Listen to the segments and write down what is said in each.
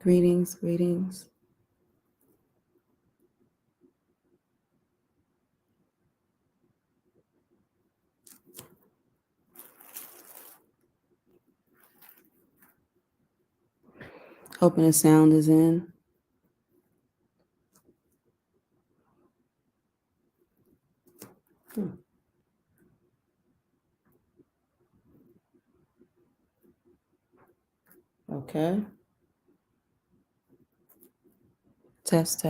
Greetings, greetings. Hoping the sound is in. Okay. Test.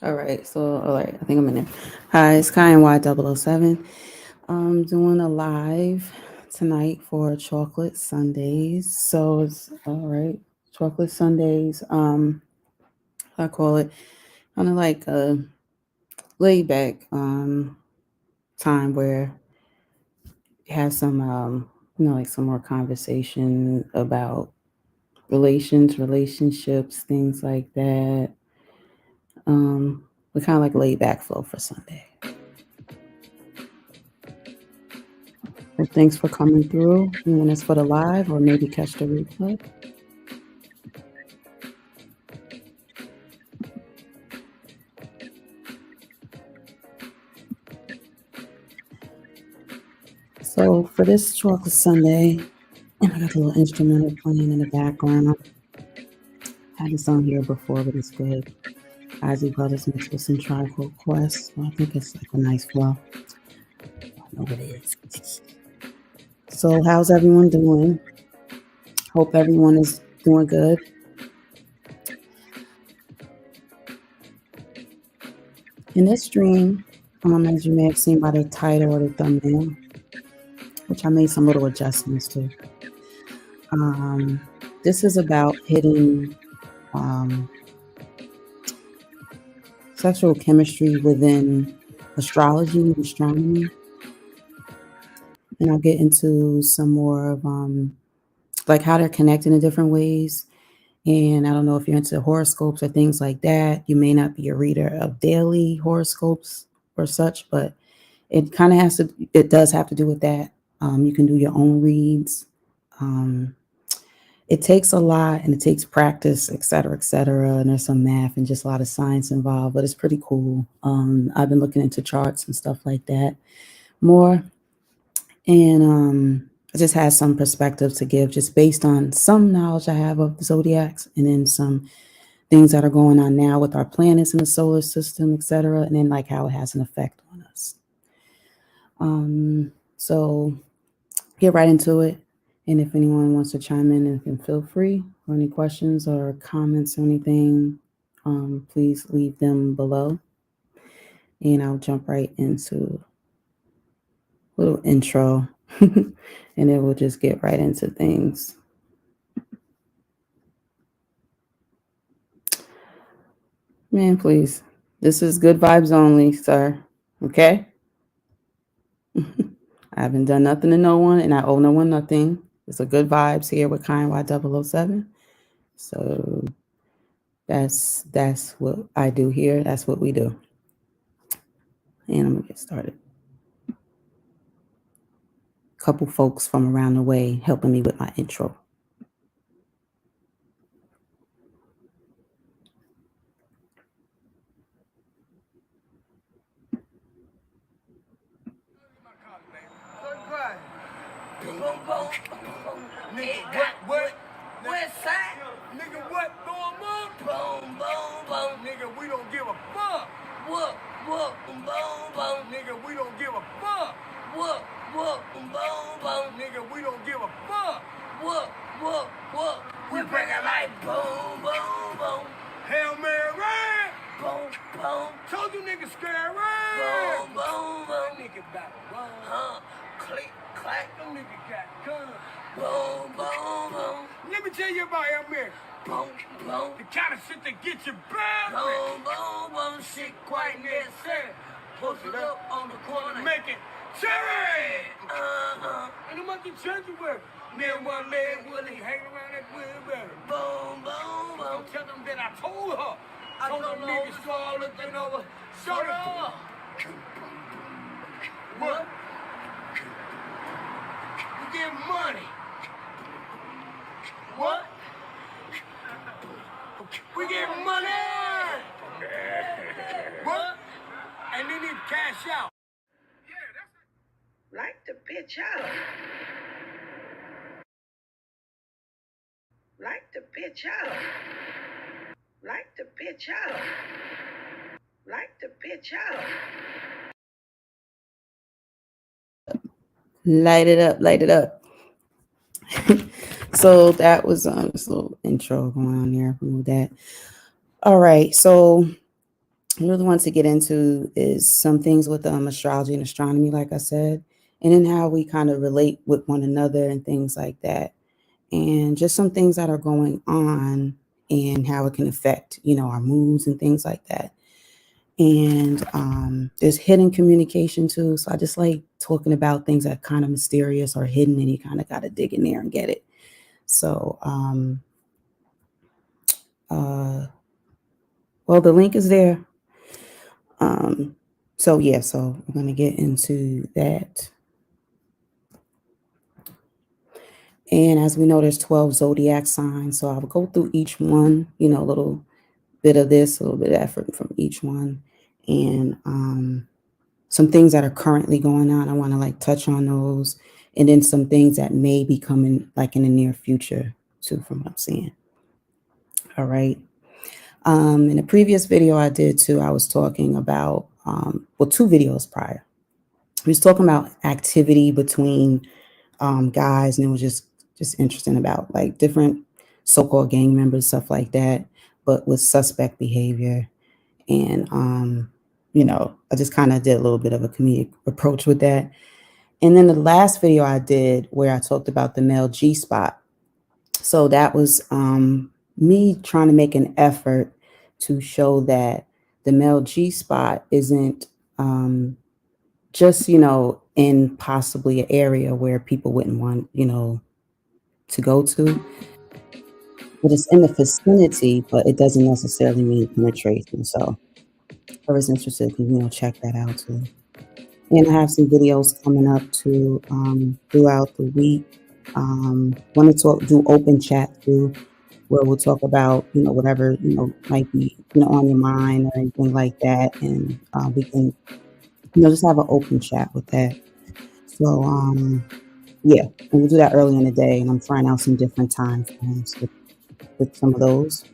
All right. I think I'm in there. Hi, it's Kiy NY007. I'm doing a live tonight for Chocolate Sundays. So it's all right. Chocolate Sundays. I call it kind of like a laid back time where you have some like some more conversation about relationships, things like that. We kind of like laid back flow for Sunday. Well, thanks for coming through. Even it's for the live or maybe catch the replay. So for this Chocolate Sunday, and I got a little instrumental playing in the background. I had this on here before, but it's good. Ozzy Brothers mixed with some Tribe Called Quest. So I think it's like a nice flow. I know what it is. So how's everyone doing? Hope everyone is doing good. In this stream, as you may have seen by the title or the thumbnail, which I made some little adjustments to. This is about hidden sexual chemistry within astrology and astronomy. And I'll get into some more of like how they're connected in different ways. And I don't know if you're into horoscopes or things like that. You may not be a reader of daily horoscopes or such, but it kind of it does have to do with that. You can do your own reads. It takes a lot and it takes practice, et cetera, and there's some math and just a lot of science involved, but it's pretty cool. I've been looking into charts and stuff like that more. And I just had some perspective to give just based on some knowledge I have of the zodiacs and then some things that are going on now with our planets in the solar system, et cetera, and then like how it has an effect on us. So get right into it. And if anyone wants to chime in, and can feel free, or any questions or comments or anything, please leave them below. And I'll jump right into a little intro, and then we'll just get right into things. Man, please. This is good vibes only, sir. Okay? I haven't done nothing to no one, and I owe no one nothing. It's a good vibes here with Kiy NY007. So that's what I do here. That's what we do. And I'm gonna get started. Couple folks from around the way helping me with my intro. Nigga, what? West side? Nigga, what going on? Boom, boom, boom. Nigga, we don't give a fuck. What? Boom, boom, boom. Nigga, we don't give a fuck. What? Boom, boom, boom. Nigga, we don't give a fuck. What? We bring it like boom, boom, boom. Hail Mary. Boom, boom. Told you niggas scary. Boom, boom, boom. Nigga back run. Click, clack. Them niggas got guns. Boom, boom, boom. Let me tell you about Hail Mary. Boom, boom. The kind of shit that gets you bad. Boom, boom, boom. Shit quite necessary. Post it up on the corner. Make it cherry. And the monkey sanctuary. Me and one leg Willie hang around that wheelbarrow. Boom, boom, boom. Tell them that I told her. I told them niggas start looking over. Shut up. What? You get money. like to pitch out, like to pitch out, like to pitch out, like to pitch out. Light it up, light it up. So that was this little intro going on here. Remove that. All right, so really want to get into is some things with astrology and astronomy, like I said, and then how we kind of relate with one another and things like that, and just some things that are going on and how it can affect, our moods and things like that. And there's hidden communication too. So I just like talking about things that are kind of mysterious or hidden, and you kind of got to dig in there and get it. So, well, the link is there. So yeah, so we're going to get into that. And as we know, there's 12 zodiac signs. So I'll go through each one, a little bit of this, a little bit of effort from each one. And some things that are currently going on, I want to like touch on those. And then some things that may be coming like in the near future too, from what I'm seeing. All right. In a previous video I did too, I was talking about, two videos prior. We was talking about activity between guys, and it was just interesting about like different so-called gang members, stuff like that, but with suspect behavior. And I just kind of did a little bit of a comedic approach with that. And then the last video I did where I talked about the male G spot. So that was me trying to make an effort to show that the male G spot isn't just, in possibly an area where people wouldn't want, to go to. But it's in the vicinity, but it doesn't necessarily mean penetration. So whoever's interested can, check that out too. And I have some videos coming up to throughout the week. Want to do open chat too, where we'll talk about, whatever, might be, on your mind or anything like that. And we can, just have an open chat with that. So, yeah, and we'll do that early in the day. And I'm trying out some different time frames with some of those.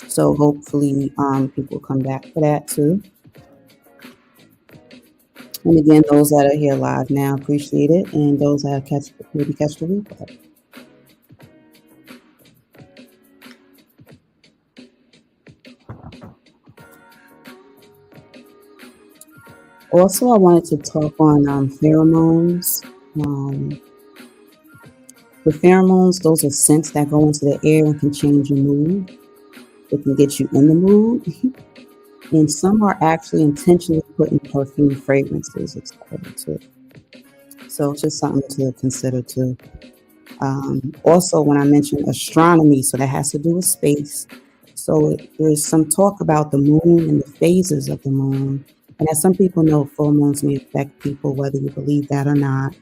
So hopefully people come back for that too. And again, those that are here live now, appreciate it. And those that maybe catch the replay. Also, I wanted to talk on pheromones. The pheromones, those are scents that go into the air and can change your mood. It can get you in the mood. And some are actually intentionally put in perfume fragrances, too. So it's just something to consider too. Also, when I mentioned astronomy, so that has to do with space. So there's some talk about the moon and the phases of the moon. And as some people know, full moons may affect people, whether you believe that or not.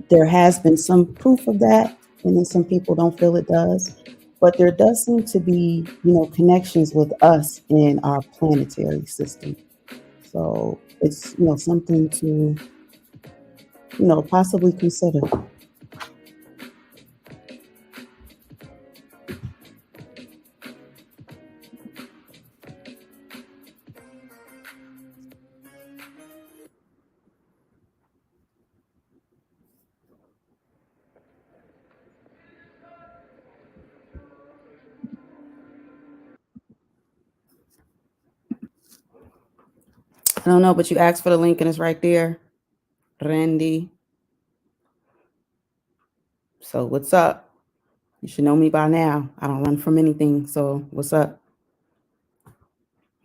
There has been some proof of that, and then some people don't feel it does. But there does seem to be, connections with us in our planetary system. So it's, something to, possibly consider. I don't know, but you asked for the link and it's right there. Randy. So what's up? You should know me by now. I don't run from anything. So what's up?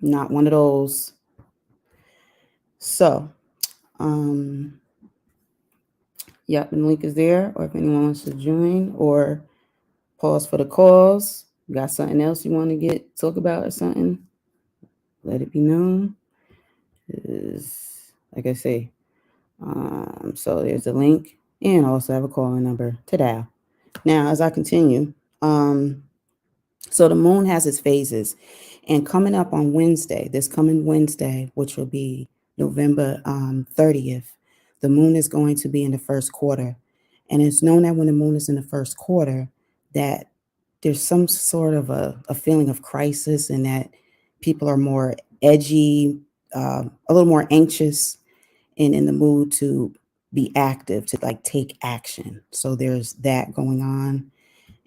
Not one of those. So, yep, and the link is there. Or if anyone wants to join or pause for the cause, you got something else you want to talk about or something, let it be known. Is like I say. So there's a link and also have a calling number to dial. Now, as I continue, so the moon has its phases, and coming up on Wednesday, this coming Wednesday, which will be November 30th, the moon is going to be in the first quarter. And it's known that when the moon is in the first quarter, that there's some sort of a feeling of crisis, and that people are more edgy, a little more anxious, and in the mood to be active, to like take action. So there's that going on.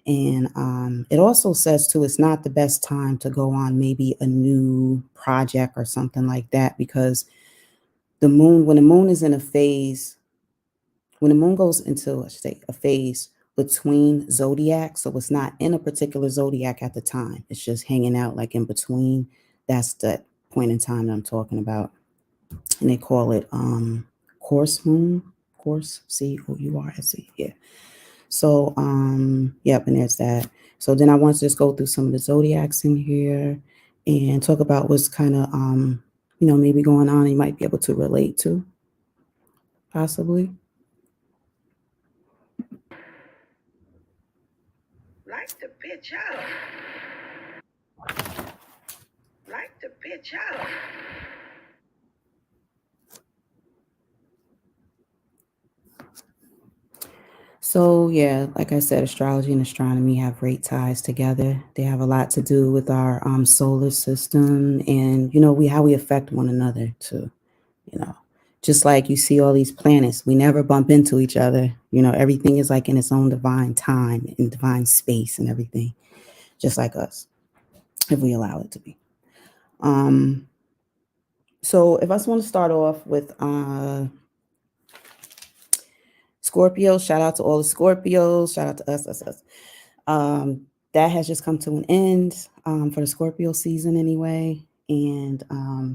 And it also says too, it's not the best time to go on maybe a new project or something like that, because when the moon is in a phase, when the moon goes into, I should say, a phase between zodiac, so it's not in a particular zodiac at the time, it's just hanging out like in between. That's the point in time that I'm talking about, and they call it course moon, course, COURSE, yeah. So yep, and there's that. So then I want to just go through some of the zodiacs in here and talk about what's kind of maybe going on and you might be able to relate to, possibly. Like the pitch out. Like the pitch out. So yeah, like I said, astrology and astronomy have great ties together. They have a lot to do with our solar system, and how we affect one another too. You know, just like you see all these planets, we never bump into each other. Everything is like in its own divine time, in divine space, and everything, just like us, if we allow it to be. So if I just want to start off with Scorpio, shout out to all the Scorpios, shout out to us. That has just come to an end for the Scorpio season anyway, and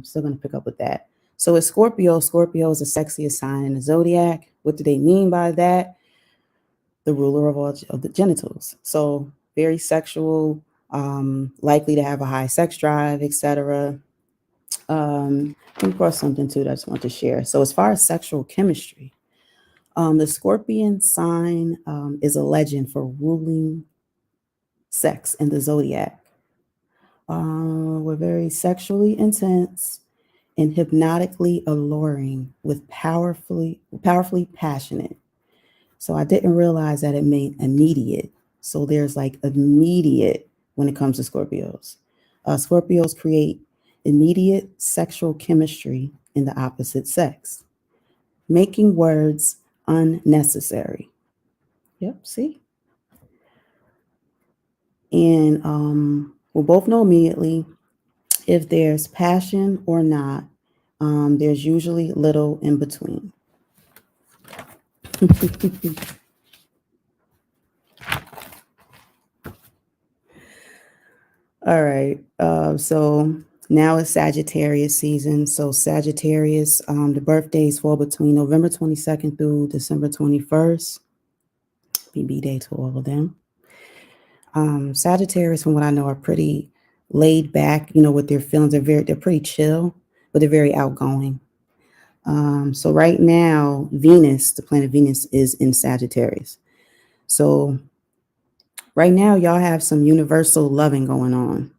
still going to pick up with that. So with Scorpio is the sexiest sign in the zodiac. What do they mean by that? The ruler of all of the genitals. So very sexual, likely to have a high sex drive, etc. Let me cross something too that I just want to share. So as far as sexual chemistry, the Scorpion sign is a legend for ruling sex in the zodiac. We're very sexually intense and hypnotically alluring, with powerfully passionate. So I didn't realize that it meant immediate. So there's like immediate when it comes to Scorpios. Scorpios create immediate sexual chemistry in the opposite sex, making words unnecessary. Yep, see? And we'll both know immediately if there's passion or not. There's usually little in between. All right. So now it's Sagittarius season. So Sagittarius, the birthdays fall between November 22nd through December 21st. BB day to all of them. Sagittarius, from what I know, are pretty laid back, with their feelings. They're pretty chill, but they're very outgoing. So right now, Venus, the planet Venus, is in Sagittarius. So right now, y'all have some universal loving going on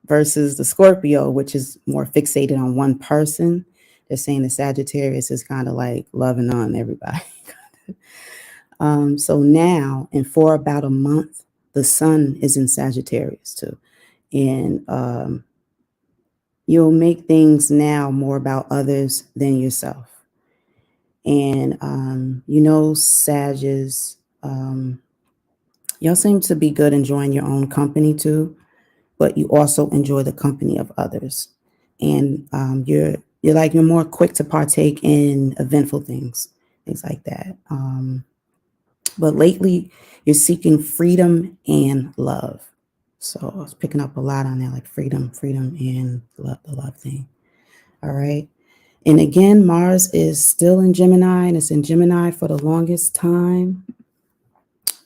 versus the Scorpio, which is more fixated on one person. They're saying the Sagittarius is kind of like loving on everybody. So now, and for about a month, the sun is in Sagittarius too. And you'll make things now more about others than yourself. And, Sages, y'all seem to be good enjoying your own company too, but you also enjoy the company of others. And you're more quick to partake in eventful things like that. But lately, you're seeking freedom and love. So I was picking up a lot on that, like freedom, and love, the love thing. All right. And again, Mars is still in Gemini, and it's in Gemini for the longest time.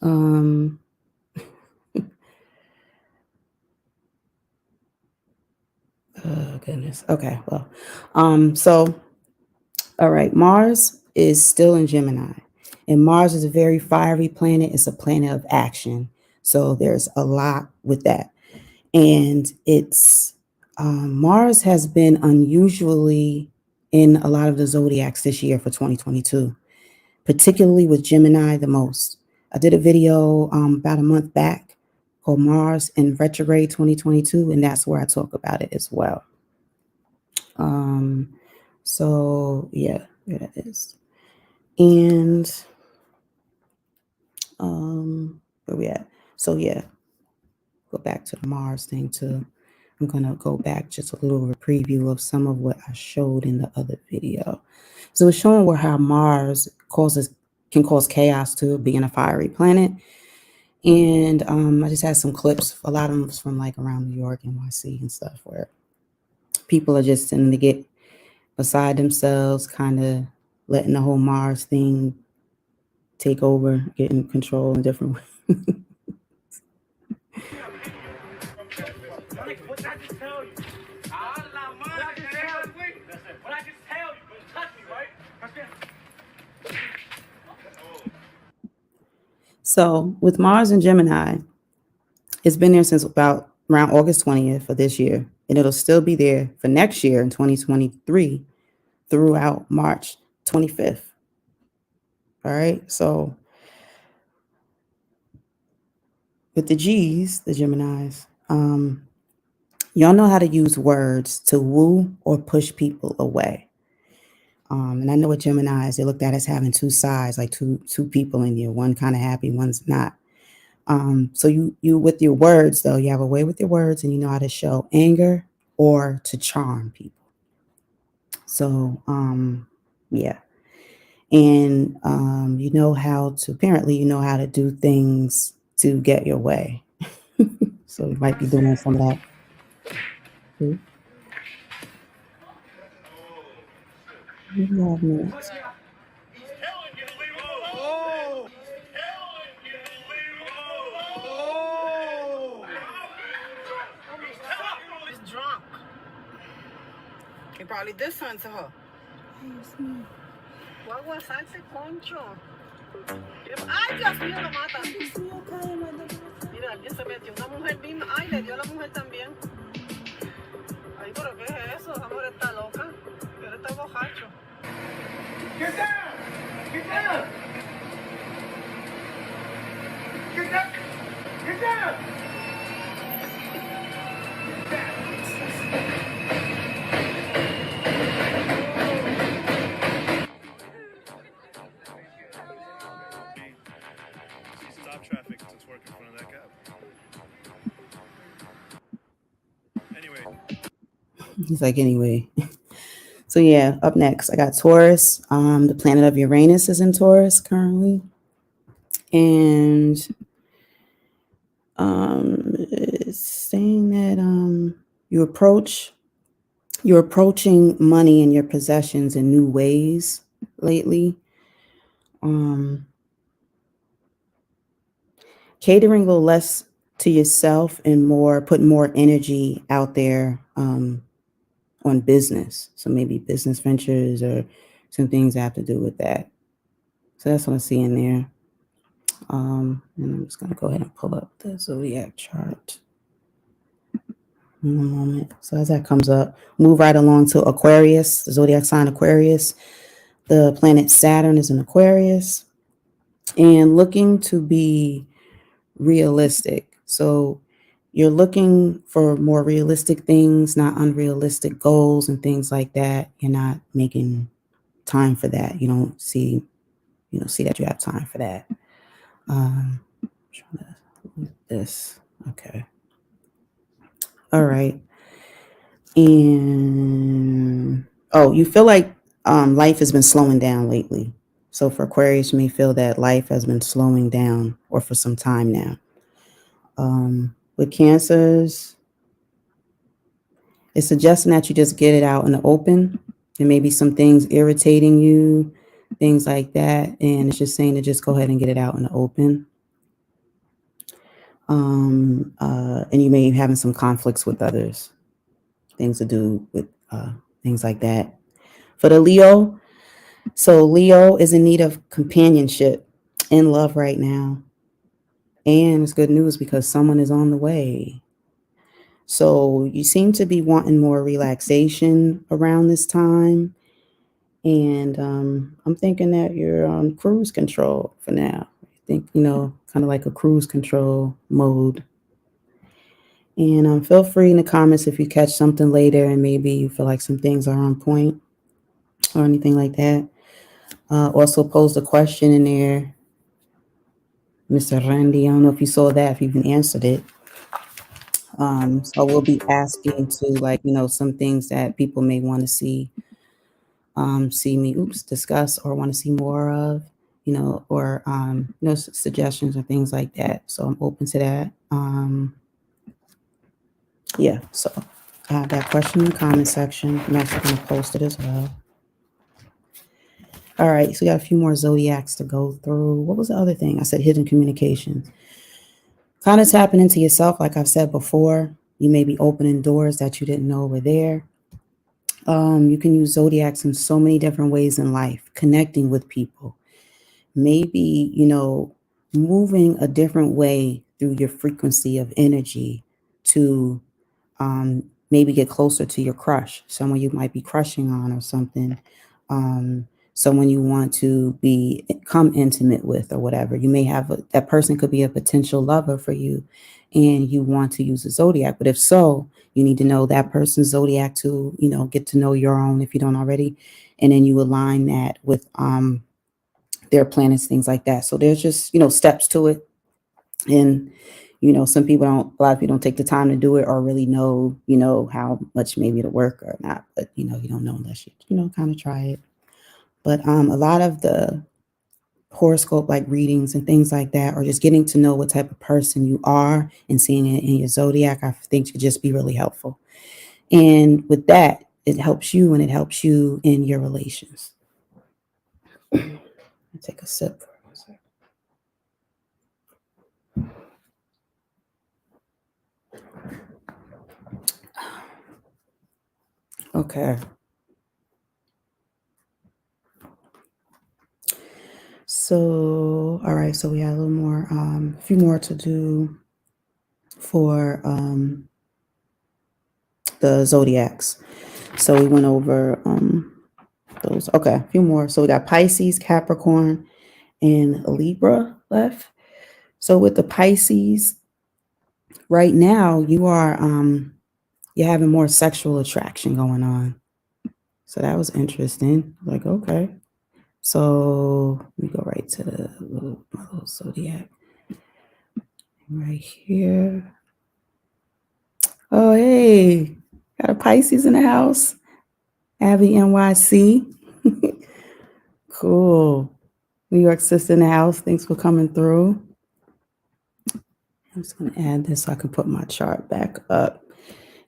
Oh, goodness. Okay. Well, so, all right. Mars is still in Gemini, and Mars is a very fiery planet. It's a planet of action. So there's a lot with that. And it's Mars has been unusually in a lot of the zodiacs this year for 2022, particularly with Gemini the most. I did a video about a month back called Mars in Retrograde 2022, and that's where I talk about it as well. So yeah, there that is. And where we at? So yeah, go back to the Mars thing too. I'm gonna go back just a little preview of some of what I showed in the other video. So it's showing where how Mars can cause chaos to being a fiery planet. And I just had some clips, a lot of them from like around New York, NYC and stuff, where people are just tending to get beside themselves, kind of letting the whole Mars thing take over, getting control in different ways. What I just tell you? What I just tell you? Don't touch me, right? So with Mars and Gemini, it's been there since about around August 20th of this year, and it'll still be there for next year in 2023 throughout March 25th. All right, so with the G's, the Geminis, y'all know how to use words to woo or push people away. And I know with Geminis, they looked at as having two sides, like two people in you, one kind of happy, one's not. So you with your words though, you have a way with your words, and you know how to show anger or to charm people. So yeah, and you know how to do things to get your way. So you might be doing some of that too. Maybe you have minutes. He's drunk. He probably did something to her. What was ese concho? Ay, Dios mío, lo mata. Mira, alguien se metió. Una mujer vino. Ay, le dio a la mujer también. Ay, pero ¿qué es eso? Esa mujer está loca. Él está borracho. Get down! Get down! Get down! Get down! Stop traffic to work in front of that cab. Anyway. He's like, anyway. So yeah, up next, I got Taurus. The planet of Uranus is in Taurus currently. And it's saying that you're approaching money and your possessions in new ways lately. Catering a little less to yourself and putting more energy out there on business. So maybe business ventures or some things that have to do with that. So that's what I see in there. And I'm just going to go ahead and pull up the zodiac chart in a moment. So as that comes up, move right along to Aquarius, the zodiac sign Aquarius. The planet Saturn is in Aquarius and looking to be realistic. So you're looking for more realistic things, not unrealistic goals and things like that. You're not making time for that. You don't see that you have time for that. I'm trying to look at this. Okay. All right. And you feel like life has been slowing down lately. So for Aquarius, you may feel that life has been slowing down or for some time now. With Cancers, it's suggesting that you just get it out in the open. There may be some things irritating you, things like that. And it's just saying to just go ahead and get it out in the open. And you may be having some conflicts with others, things to do with things like that. For the Leo, so Leo is in need of companionship and love right now. And it's good news because someone is on the way. So you seem to be wanting more relaxation around this time. And I'm thinking that you're on cruise control for now. I think, kind of like a cruise control mode. And feel free in the comments if you catch something later and maybe you feel like some things are on point or anything like that. Also, posed a question in there, Mr. Randy. I don't know if you saw that, if you even answered it. So we'll be asking to, like, some things that people may want to see me discuss or want to see more of, or suggestions or things like that. So I'm open to that. Yeah, so I have that question in the comment section. I'm actually going to post it as well. All right, so we got a few more zodiacs to go through. What was the other thing? I said hidden communications. Kind of tapping into yourself, like I've said before. You may be opening doors that you didn't know were there. You can use zodiacs in so many different ways in life, connecting with people. Maybe, moving a different way through your frequency of energy to maybe get closer to your crush, someone you might be crushing on or something, someone you want to become intimate with or whatever. You may have that person could be a potential lover for you and you want to use a zodiac. But if so, you need to know that person's zodiac to, get to know your own if you don't already. And then you align that with their planets, things like that. So there's just, steps to it. And some people a lot of people don't take the time to do it or really know, how much maybe it'll work or not. But, you don't know unless you, kind of try it. But a lot of the horoscope like readings and things like that, or just getting to know what type of person you are and seeing it in your zodiac, I think could just be really helpful. And with that, it helps you and it helps you in your relations. I'll take a sip for a second. Okay. So, all right. So we had a little more, a few more to do for the zodiacs. So we went over those. Okay, a few more. So we got Pisces, Capricorn, and Libra left. So with the Pisces, right now you're having more sexual attraction going on. So that was interesting. Like, okay. So let me go right to my little zodiac. Right here. Oh, hey, got a Pisces in the house. Abby NYC. Cool. New York sister in the house. Thanks for coming through. I'm just going to add this so I can put my chart back up.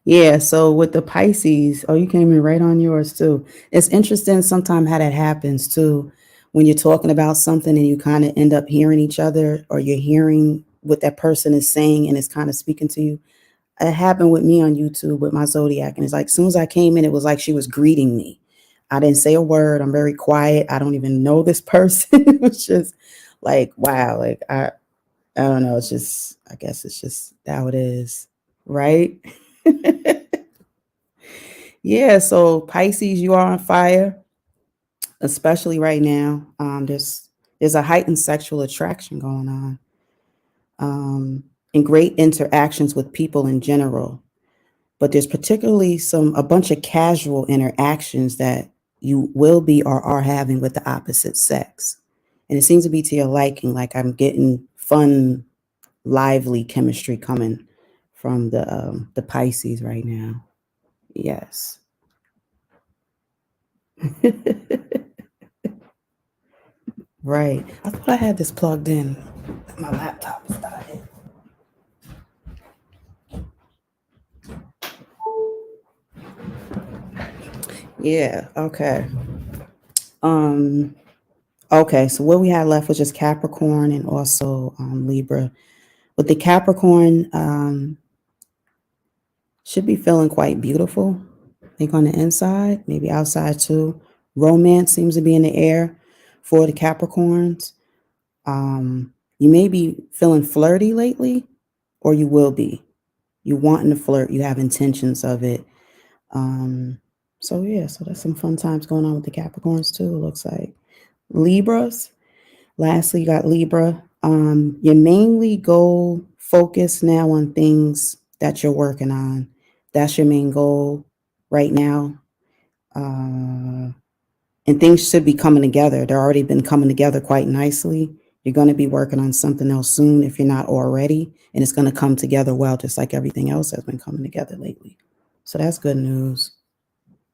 Yeah, so with the Pisces, you came in right on yours too. It's interesting sometimes how that happens too. When you're talking about something and you kind of end up hearing each other or you're hearing what that person is saying and it's kind of speaking to you. It happened with me on YouTube with my zodiac. And it's like, as soon as I came in, it was like she was greeting me. I didn't say a word. I'm very quiet. I don't even know this person. It was just like, wow. Like, I don't know. It's just, I guess it's just how it is. Right. Yeah. So Pisces, you are on fire, especially right now. There's a heightened sexual attraction going on. And great interactions with people in general. But there's particularly a bunch of casual interactions that you will be or are having with the opposite sex. And it seems to be to your liking. Like I'm getting fun, lively chemistry coming from the Pisces right now. Yes. Right. I thought I had this plugged in. My laptop is dying. Yeah. Okay. Okay. So what we had left was just Capricorn and also Libra. With the Capricorn, should be feeling quite beautiful. I think on the inside, maybe outside too. Romance seems to be in the air for the Capricorns. You may be feeling flirty lately, or you will be. You wanting to flirt. You have intentions of it. So yeah, so that's some fun times going on with the Capricorns too. It looks like Libras. Lastly, you got Libra. Your mainly goal focus now on things that you're working on. That's your main goal right now. Uh, and things should be coming together. They're already been coming together quite nicely. You're going to be working on something else soon if you're not already, and it's going to come together well, just like everything else has been coming together lately. So that's good news.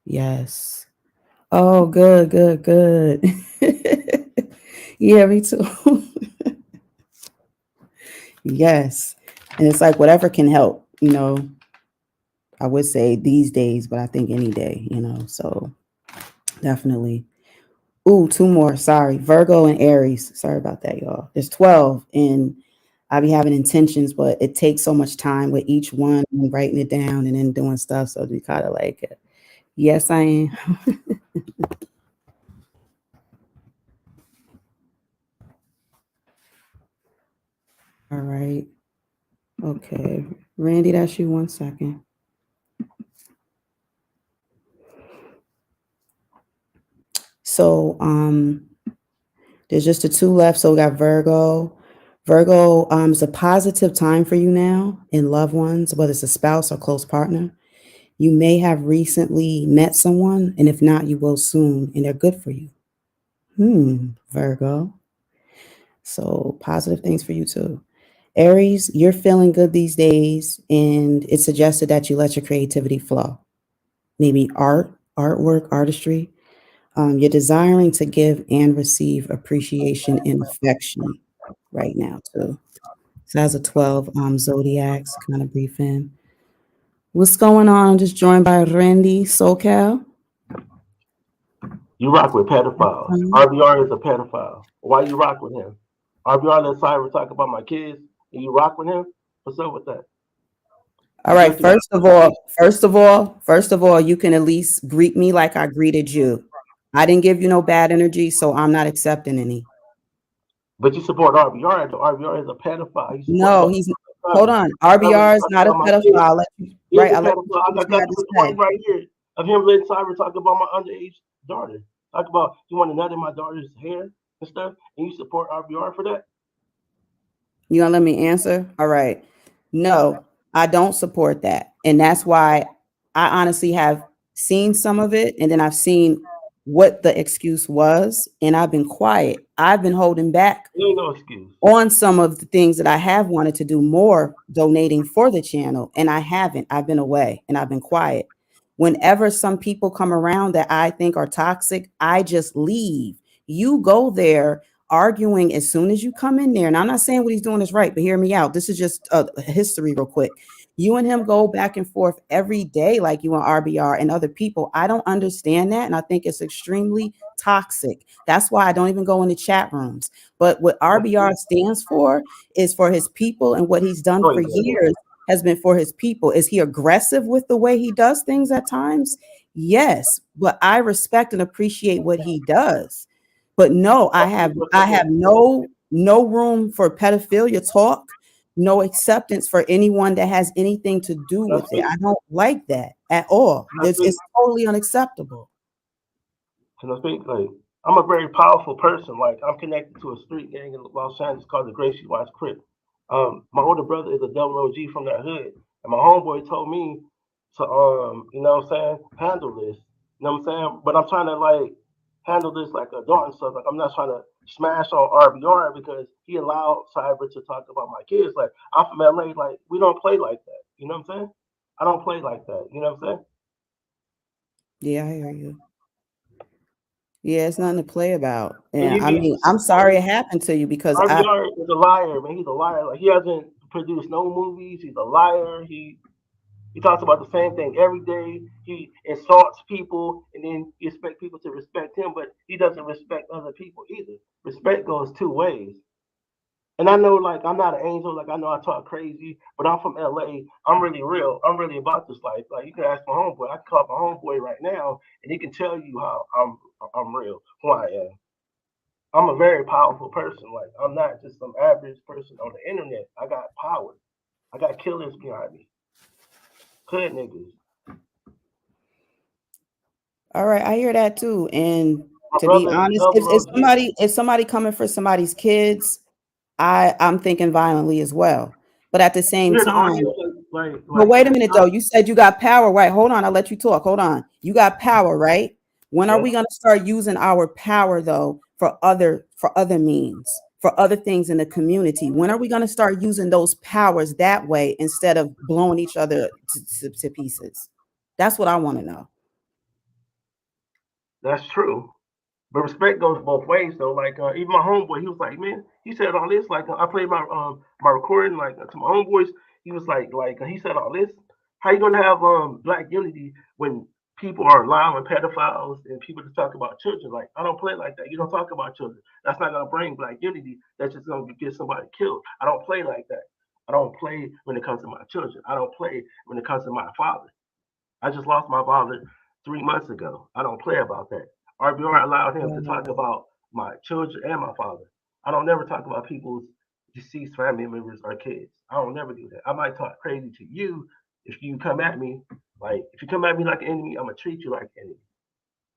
Yes. Oh, good, good, good. Yeah, me too. Yes. And it's like whatever can help, I would say these days, but I think any day, so definitely. Ooh, two more. Sorry. Virgo and Aries. Sorry about that, y'all. There's 12, and I be having intentions, but it takes so much time with each one and writing it down and then doing stuff. So we kind of like, yes, I am. All right. Okay. Randy, that's you 1 second. So there's just the two left. So we got Virgo. Virgo is a positive time for you now in loved ones, whether it's a spouse or close partner. You may have recently met someone, and if not, you will soon, and they're good for you. Virgo. So positive things for you too. Aries, you're feeling good these days, and it's suggested that you let your creativity flow. Maybe art, artwork, artistry. You're desiring to give and receive appreciation and affection right now too. So that's a 12 zodiacs kind of briefing. What's going on? Just joined by Randy SoCal. You rock with pedophiles. RBR is a pedophile. Why you rock with him? RBR let Cyber talk about my kids, and you rock with him. What's up with that? All right. First of all, you can at least greet me like I greeted you. I didn't give you no bad energy, so I'm not accepting any. But you support RBR. RBR is a pedophile. You support No, my he's hold son. on. Cyber RBR is talk not a about my kids. pedophile. I'll let you He's right. a I'll let you pedophile. say I what you got had the to recording say. right here of him letting Cyber talk about my underage daughter. Talk about you want to nut in my daughter's hair and stuff, and you support RBR for that. You gonna let me answer? All right. No, I don't support that. And that's why I honestly have seen some of it and then I've seen what the excuse was and I've been quiet. I've been holding back There ain't no excuse. on some of the things that I have wanted to do more donating for the channel, and I haven't. I've been away and I've been quiet. Whenever some people come around that I think are toxic, I just leave. You go there arguing as soon as you come in there. And I'm not saying what he's doing is right, but hear me out. This is just a history, real quick. You and him go back and forth every day, like you and RBR and other people. I don't understand that. And I think it's extremely toxic. That's why I don't even go into chat rooms. But what RBR stands for is for his people, and what he's done for years has been for his people. Is he aggressive with the way he does things at times? Yes, but I respect and appreciate what he does. But no, I have no room for pedophilia talk, no acceptance for anyone that has anything to do And I with it. speak, I don't like that at all. and I It's, speak it's totally unacceptable. And I think like I'm a very powerful person. Like I'm connected to a street gang in Los Angeles called the Gracie Watts Crip. My older brother is a double OG from that hood, and my homeboy told me to what I'm saying, handle this. You know what I'm saying? But I'm trying to like handle this like adult and stuff. Like I'm not trying to smash on RBR because he allowed Cyber to talk about my kids. Like I'm from LA, like we don't play like that. You know what I'm saying? I don't play like that. You know what I'm saying? Yeah, I hear you. Yeah, it's nothing to play about. And And you I need mean, to I'm support sorry it happened to you because I RBR is a liar, man. He's a liar. Like he hasn't produced no movies. He's a liar. He talks about the same thing every day. He insults people, and then you expect people to respect him, but he doesn't respect other people either. Respect goes two ways. And I know, like, I'm not an angel. Like, I know I talk crazy, but I'm from LA. I'm really real. I'm really about this life. Like, you can ask my homeboy. I can call my homeboy right now, and he can tell you how I'm real, who I am. I'm a very powerful person. Like I'm not just some average person on the internet. I got power. I got killers behind me. Hood niggas. All right, I hear that too. And My to be brother honest, double OG. if somebody coming for somebody's kids, I'm thinking violently as well. But at the same We're in the time, audience, but like wait a it's minute though. not. You said you got power, right? Hold on, I'll let you talk. Hold on. You got power, right? When are Yes, we going to start using our power though for other means, for other things in the community? When are we going to start using those powers that way instead of blowing each other to pieces? That's what I want to know. that's true. But respect goes both ways though. Like even my homeboy, he was like, man, he said all this. Like I played my recording like to my homeboys. He was like he said all this. How you gonna have black unity when people are allowing pedophiles and people to talk about children? Like I don't play like that. You don't talk about children. That's not gonna bring black unity. That's just gonna get somebody killed. I don't play like that. I don't play when it comes to my children. I don't play when it comes to my father. I just lost my father 3 months ago. I don't play about that. RBR allowed him to talk about my children and my father. I don't never talk about people's deceased family members or kids. I don't never do that. I might talk crazy to you if you come at me. Like if you come at me like an enemy, I'm gonna treat you like an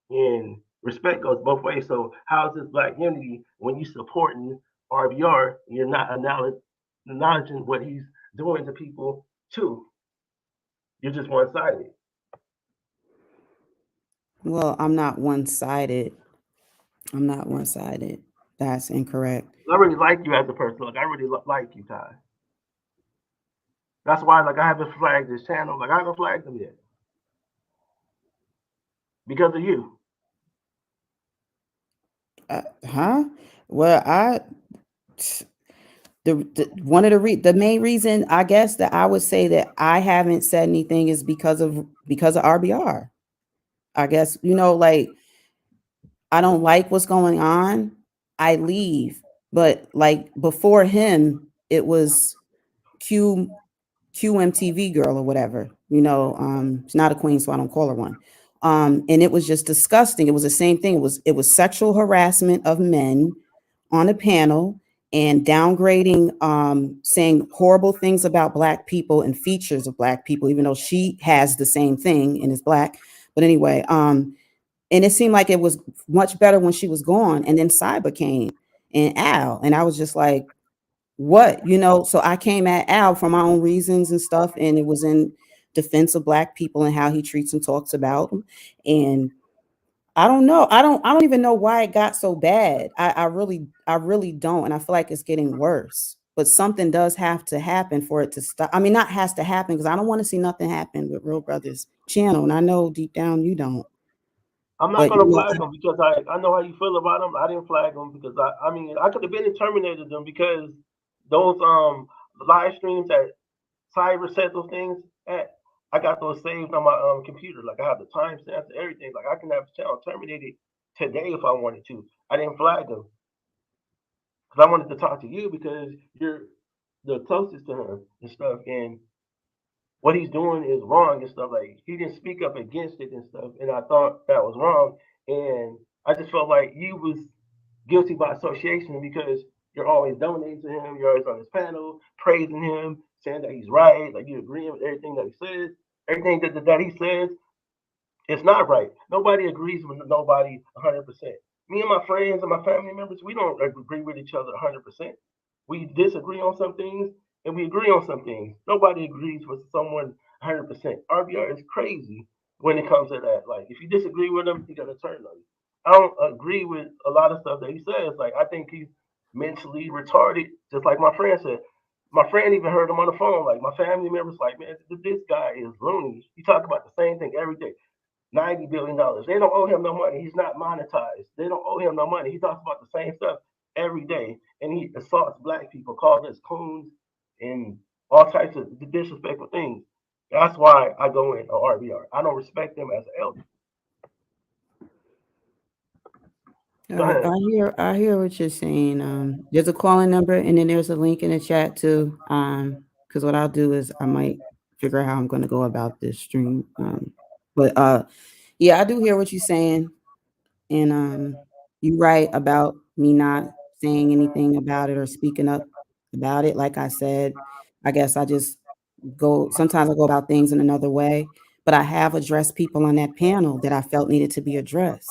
enemy. And respect goes both ways. So how's this black unity when you supporting RBR and you're not acknowledging what he's doing to people too? You're just one sided. Well, I'm not one-sided. I'm not one-sided. That's incorrect. I really like you as a person. Like I really like you, Ty. That's why like I haven't flagged this channel. Like I haven't flagged them yet because of you. Huh? Well, the one of the main reason I guess that I would say that I haven't said anything is because of RBR. I guess like I don't like what's going on. I leave, but like before him, it was Q QMTV girl or whatever. She's not a queen, so I don't call her one. And it was just disgusting. It was the same thing. It was sexual harassment of men on a panel and downgrading, saying horrible things about black people and features of black people, even though she has the same thing and is black. But anyway, and it seemed like it was much better when she was gone. And then Cyber came and Al, and I was just like, what, so I came at Al for my own reasons and stuff, and it was in defense of black people and how he treats and talks about them. And I don't know. I don't even know why it got so bad. I really don't. And I feel like it's getting worse. But something does have to happen for it to stop. I mean, not has to happen because I don't want to see nothing happen with Real Brothers channel. And I know deep down you don't. I'm not But gonna flag them because I know how you feel about them. I didn't flag them because I mean I could have been and terminated them because those live streams that Cyber said those things at I got those saved on my computer. Like I have the timestamps and everything. Like I can have the channel terminated today if I wanted to. I didn't flag them because I wanted to talk to you because you're the closest to him and stuff. And what he's doing is wrong and stuff. Like he didn't speak up against it and stuff. And I thought that was wrong. And I just felt like you was guilty by association because you're always donating to him. You're always on his panel, praising him, saying that he's right. Like you agreeing with everything that he says. Everything that he says it's not right. Nobody agrees with nobody 100%. Me and my friends and my family members, we don't agree with each other 100%. We disagree on some things and we agree on some things. Nobody agrees with someone 100%. RBR is crazy when it comes to that. Like, if you disagree with him, he's going to turn on you. I don't agree with a lot of stuff that he says. Like, I think he's mentally retarded, just like my friend said. My friend even heard him on the phone. Like, my family members, like, man, this guy is loony. He talk about the same thing every day. $90 billion. They don't owe him no money. He's not monetized. They don't owe him no money. He talks about the same stuff every day, and he assaults black people, calls us coons, and all types of disrespectful things. That's why I go in on RBR. I don't respect them as an elder. all Go right, ahead. I hear what you're saying. There's a calling number and then there's a link in the chat too. Because what I'll do is I might figure out how I'm going to go about this stream. But yeah, I do hear what you're saying, and you're right about me not saying anything about it or speaking up about it. Like I said, I guess I just go. Sometimes I go about things in another way. but I have addressed people on that panel that I felt needed to be addressed.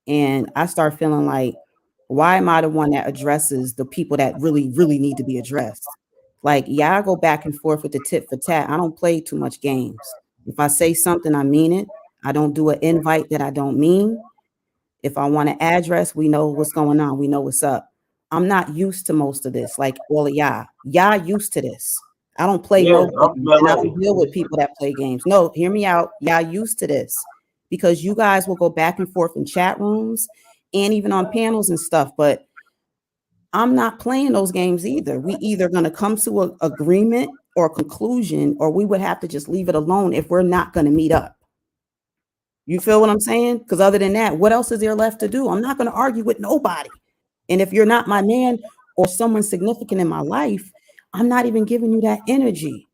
And I start feeling like, why am I the one that addresses the people that really, really need to be addressed? Like, yeah, I go back and forth with the tit for tat. I don't play too much games. If I say something, I mean it. I don't do an invite that I don't mean. If I want an address, we know what's going on. We know what's up. I'm not used to most of this, like all of y'all. Y'all used to this. I don't play Yes, no I'm games, from and I LA. don't deal with people that play games. No, hear me out. Y'all used to this because you guys will go back and forth in chat rooms and even on panels and stuff. But I'm not playing those games either. We either going to come to an agreement or a conclusion, or we would have to just leave it alone if we're not going to meet up. You feel what I'm saying? Because other than that, what else is there left to do? I'm not going to argue with nobody. And if you're not my man or someone significant in my life, I'm not even giving you that energy.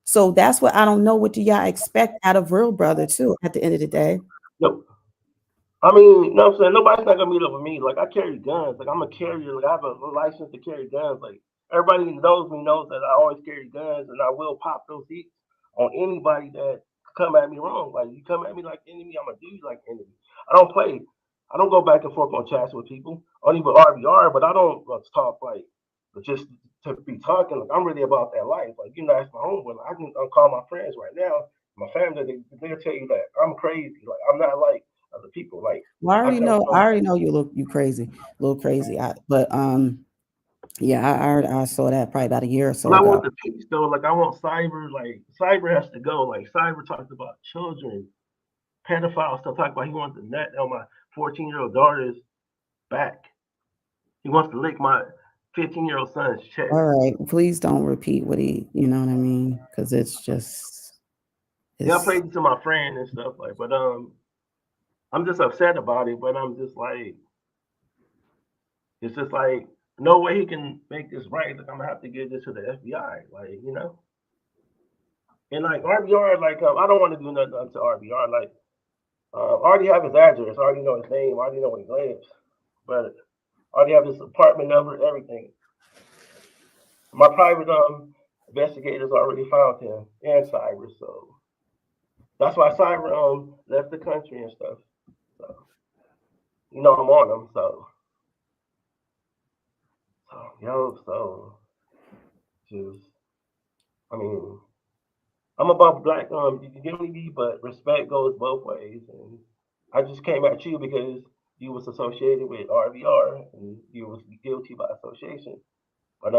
So that's what I don't know. What do y'all expect out of real brother too? At the end of the day, No, I mean, you know what I'm saying? Nobody's not gonna meet up with me. Like I carry guns. Like I'm a carrier. Like I have a license to carry guns. Like everybody who knows me knows that I always carry guns, and I will pop those heats on anybody that come at me wrong. Like you come at me like enemy, I'm gonna do you like enemy. I don't play. I don't go back and forth on chats with people. Only with RBR, but I don't talk like just to be talking. Like I'm really about that life. Like you know, that's my homeboy. Like, I can call my friends right now, my family. They'll tell you that I'm crazy. Like I'm not like other people. Like well, I come I from. already know you look you crazy, a little crazy. But yeah, I saw that probably about a year or But so I want ago. the peace though. Like I want cyber. Like cyber has to go. Like cyber talks about children, pedophiles. Still talk about he wants the net on my 14-year-old daughter's back. He wants to lick my 15-year-old son's chest. All right, please don't repeat what he, you know what I mean? Because it's just, Yeah, I it's played it to my friend and stuff like. But I'm just upset about it. But I'm just like, it's just like no way he can make this right. Like I'm gonna have to give this to the FBI. Like you know. And like RBR, like I don't want to do nothing to RBR. Like I already have his address. I already know his name. I already know where he lives. But I already have his apartment number, everything. My private investigators already found him and Cyber, so that's why Cyber left the country and stuff. So you know I'm on him. So just I mean I'm above black unity, but respect goes both ways. And I just came at you because you was associated with RVR and you was guilty by association. But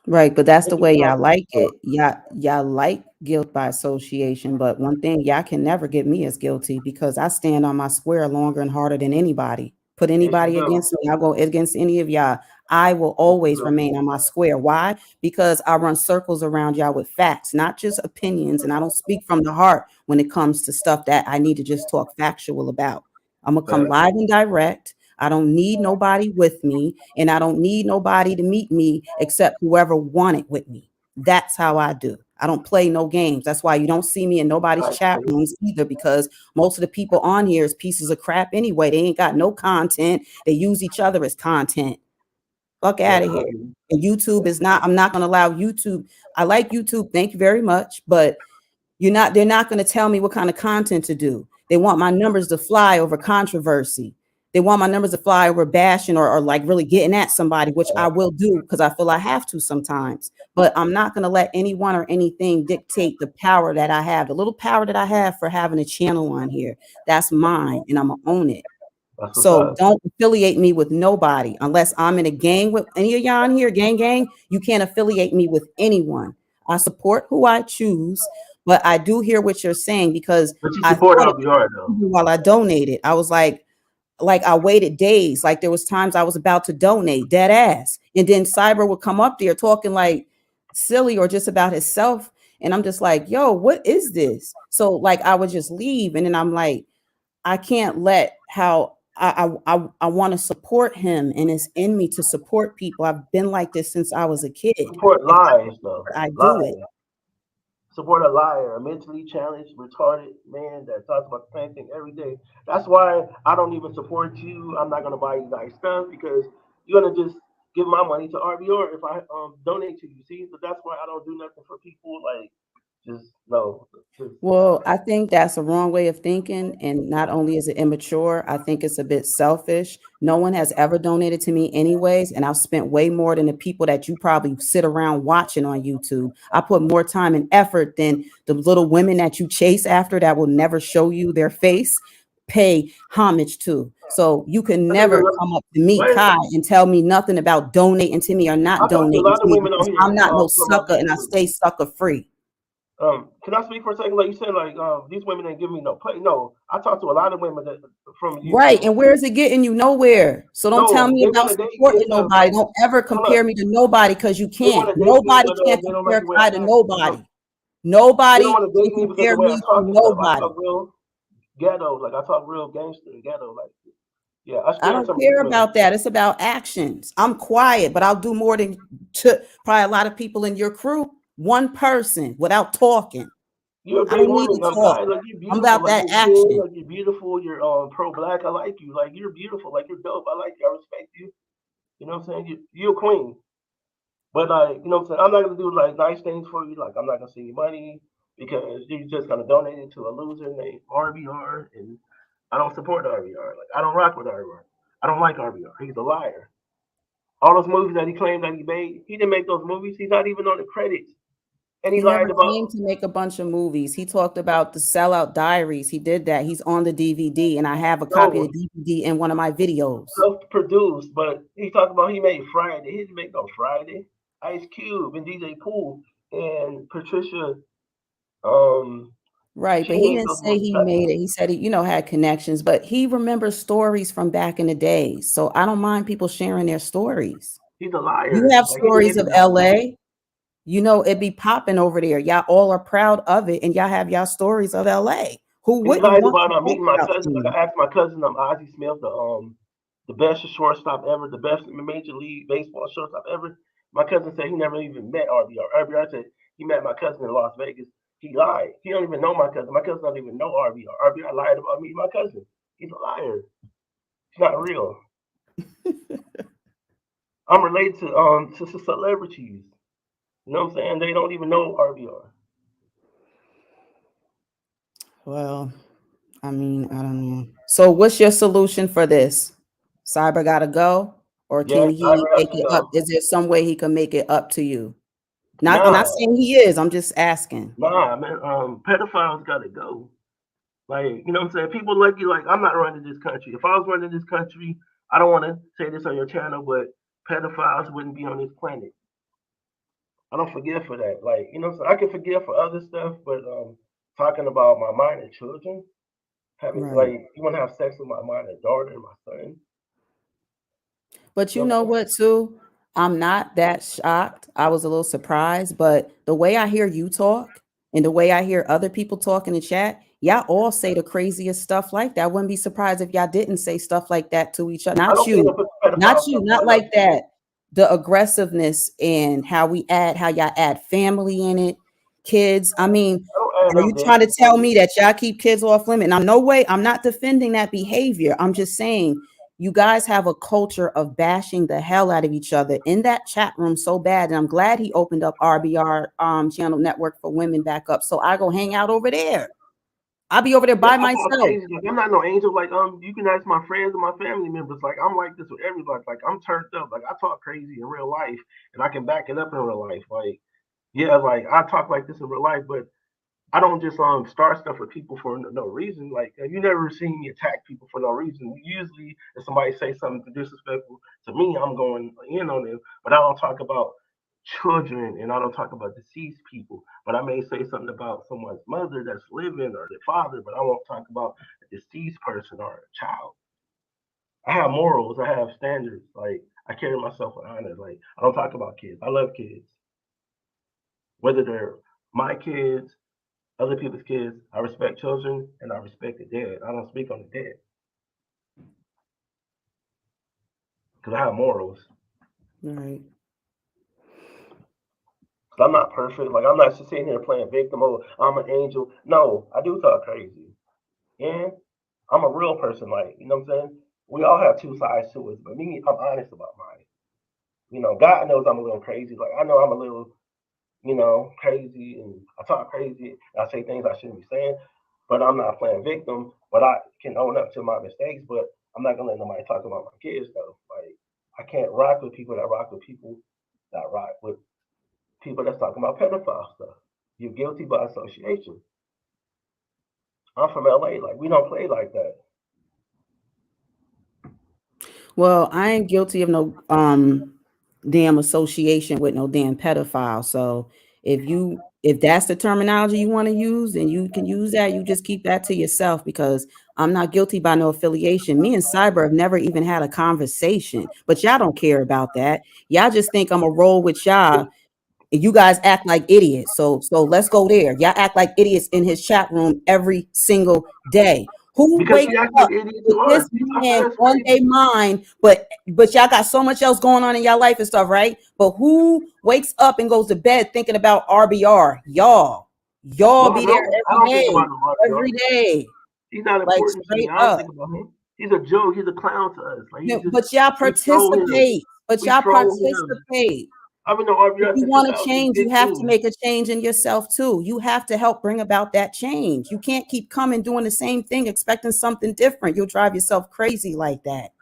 right. But that's it's the just way not. y'all like it. Y'all like guilt by association. But one thing y'all can never get me as guilty because I stand on my square longer and harder than anybody. Put Yes, you anybody do. against me, I'll go against any of y'all. I will Yes, you always do. remain on my square. Why? Because I run circles around y'all with facts, not just opinions. And I don't speak from the heart when it comes to stuff that I need to just talk factual about. I'm going to come But live and direct. I don't need nobody with me, and I don't need nobody to meet me except whoever wanted with me. That's how I do. I don't play no games. That's why you don't see me in nobody's I chat rooms either, because most of the people on here is pieces of crap anyway. They ain't got no content. They use each other as content. Fuck yeah, out of here. And YouTube is not, I'm not going to allow YouTube. I like YouTube. Thank you very much. But they're not going to tell me what kind of content to do. They want my numbers to fly over controversy. They want my numbers to fly over bashing or like really getting at somebody, which I will do because I feel I have to sometimes. But I'm not going to let anyone or anything dictate the power that I have, the little power that I have for having a channel on here. That's mine, and I'm going to own it. that's what's So up. don't affiliate me with nobody unless I'm in a gang with any of y'all in here, gang. You can't affiliate me with anyone. I support who I choose, but I do hear what you're saying because But you I support thought it LBR though. while I donated. I was like I waited days. Like there was times I was about to donate, dead ass. And then Cyber would come up there talking like silly or just about himself. And I'm just like, yo, what is this? So like I would just leave. And then I'm like, I can't let how I want to support him, and it's in me to support people. I've been like this since I was a kid. Support If lies though. I do it. Lies. Support a liar, a mentally challenged, retarded man that talks about the same thing every day. That's why I don't even support you. I'm not gonna buy you nice stuff because you're gonna just give my money to RBR if I donate to you. See, but that's why I don't do nothing for people like Just no. Well, I think that's a wrong way of thinking. And not only is it immature, I think it's a bit selfish. No one has ever donated to me, anyways. And I've spent way more than the people that you probably sit around watching on YouTube. I put more time and effort than the little women that you chase after that will never show you their face, pay homage to. So you can I think never come up to me, Kai, and tell me nothing about donating to me or I not talk to a donating lot to of me women on because here I'm not no from my sucker and I videos. stay sucker free. Can I speak for a second? Like you said, like these women ain't giving me no play. No, I talk to a lot of women that from Right. YouTube. And where is it getting you? Nowhere. So don't tell No, me they about want to date me and supporting stuff. nobody. Like, Don't ever hold compare up, me to nobody because you they want can't. to date me, Nobody but can't they don't like compare the way I Kai to act. nobody. They don't Nobody want to can date me because compare the way I me to talk and stuff. I nobody. talk real ghetto, like I talk real gangster ghetto. Like, yeah, I I scared don't some of these care women. about that. It's about actions. I'm quiet, but I'll do more than probably a lot of people in your crew. One person without talking. You're a I great don't need woman. to I'm talk. kind. Like you're I'm beautiful. about Like that you're good. action. Like you're beautiful. You're pro black. I like you. Like you're beautiful. Like you're dope. I like you. I respect you. You know what I'm saying? You're a queen. But like, you know what I'm saying? I'm not gonna do like nice things for you. Like I'm not gonna send you money because you're just gonna donate it to a loser named RBR, and I don't support RBR. Like I don't rock with RBR. I don't like RBR. He's a liar. All those movies that he claimed that he made, he didn't make those movies. He's not even on the credits, and he He never lied about. claimed to make a bunch of movies. He talked about the Sellout Diaries. He did that. He's on the DVD, and I have a copy of No, the DVD in one of my videos. self-produced, but he talked about he made Friday. He didn't make no Friday. Ice Cube and DJ Pool and Patricia, Right, she but he made didn't those say movies. he made it. He said he, had connections, but he remembers stories from back in the day. So I don't mind people sharing their stories. He's a You liar. have Like he made stories it of up. LA. It be popping over there. Y'all all are proud of it, and y'all have y'all stories of LA. Who And he wouldn't lied want about to talk meeting my about cousin. Like you? I asked my cousin, Ozzie Smith, the best shortstop ever, the best major league baseball shortstop ever. My cousin said he never even met RBR. RBR said he met my cousin in Las Vegas. He lied. He don't even know my cousin. My cousin don't even know RBR. RBR lied about meeting my cousin. He's a liar. It's not real. I'm related to celebrities. You know what I'm saying? They don't even know RBR. Well, I mean, I don't know. So, what's your solution for this? Cyber got to go, or Yeah, can he Cyber has make to it up? go. Is there some way he can make it up to you? Not Nah, saying he is. I'm just asking. nah, man. Pedophiles gotta go. Like, you know what I'm saying? People like you, like, I'm not running this country. If I was running this country, I don't want to say this on your channel, but pedophiles wouldn't be on this planet. I don't forgive for that. Like, you know what I'm saying? I can forgive for other stuff, but talking about my minor children, having, Right. like, you want to have sex with my minor daughter and my son? But You you know what know I'm saying? what, too? I'm not that shocked. I was a little surprised, but the way I hear you talk and the way I hear other people talk in the chat, y'all all say the craziest stuff like that. I wouldn't be surprised if y'all didn't say stuff like that to each other. I don't think I put pedophile stuff Not on my like channel. that. The aggressiveness and how y'all add family in it, kids. I mean, I don't add are no you damn trying to tell family. me that y'all keep kids off limit? Now, no way. I'm not defending that behavior. I'm just saying you guys have a culture of bashing the hell out of each other in that chat room so bad. And I'm glad he opened up RBR channel network for women back up. So I go hang out over there. I'll be over there Yeah, by I talk myself. crazy. Like I'm not no angel. Like you can ask my friends and my family members. Like I'm like this with everybody. Like I'm turned up. Like I talk crazy in real life, and I can back it up in real life. Like yeah, like I talk like this in real life, but I don't just start stuff with people for no reason. Like you never seen me attack people for no reason. Usually, if somebody say something disrespectful to me, I'm going in on them. But I don't talk about children and I don't talk about deceased people. But I may say something about someone's mother that's living or their father, but I won't talk about a deceased person or a child. I have morals. I have standards. Like I carry myself with honor. Like I don't talk about kids. I love kids, whether they're my kids, other people's kids. I respect children and I respect the dead. I don't speak on the dead because I have morals. Right. Cause I'm not perfect. Like I'm not just sitting here playing victim. Oh, I'm an angel. No, I do talk crazy. And I'm a real person. Like you know what I'm saying. We all have two sides to us, but me, I'm honest about mine. You know, God knows I'm a little crazy. Like I know I'm a little. crazy, and I talk crazy. And I say things I shouldn't be saying, but I'm not playing victim. But I can own up to my mistakes. But I'm not gonna let nobody talk about my kids though. Like I can't rock with people that rock with people that rock with people that's talking about pedophile stuff. You're guilty by association. I'm from LA. Like we don't play like that. Well, I ain't guilty of no damn association with no damn pedophile. So if that's the terminology you want to use, then you can use that. You just keep that to yourself because I'm not guilty by no affiliation. Me and Cyber have never even had a conversation, but y'all don't care about that. Y'all just think I'm a roll with y'all. You guys act like idiots. So let's go there. Y'all act like idiots in his chat room every single day. Who Because wakes we act up like idiots with to us. this I said man that's on their crazy. mind, but y'all got so much else going on in y'all life and stuff, right? But who wakes up and goes to bed thinking about RBR? Y'all No, I be there don't. I every don't think day, about no RPR. every day, He's not like important to me. straight I don't up. think about him. He's a joke. He's a clown to us. Like No, but y'all we troll him. participate. But We y'all troll him. participate. I've been on If RPR you since want to change, you have to 2015. make a change in yourself too. You have to help bring about that change. You can't keep coming doing the same thing, expecting something different. You'll drive yourself crazy like that.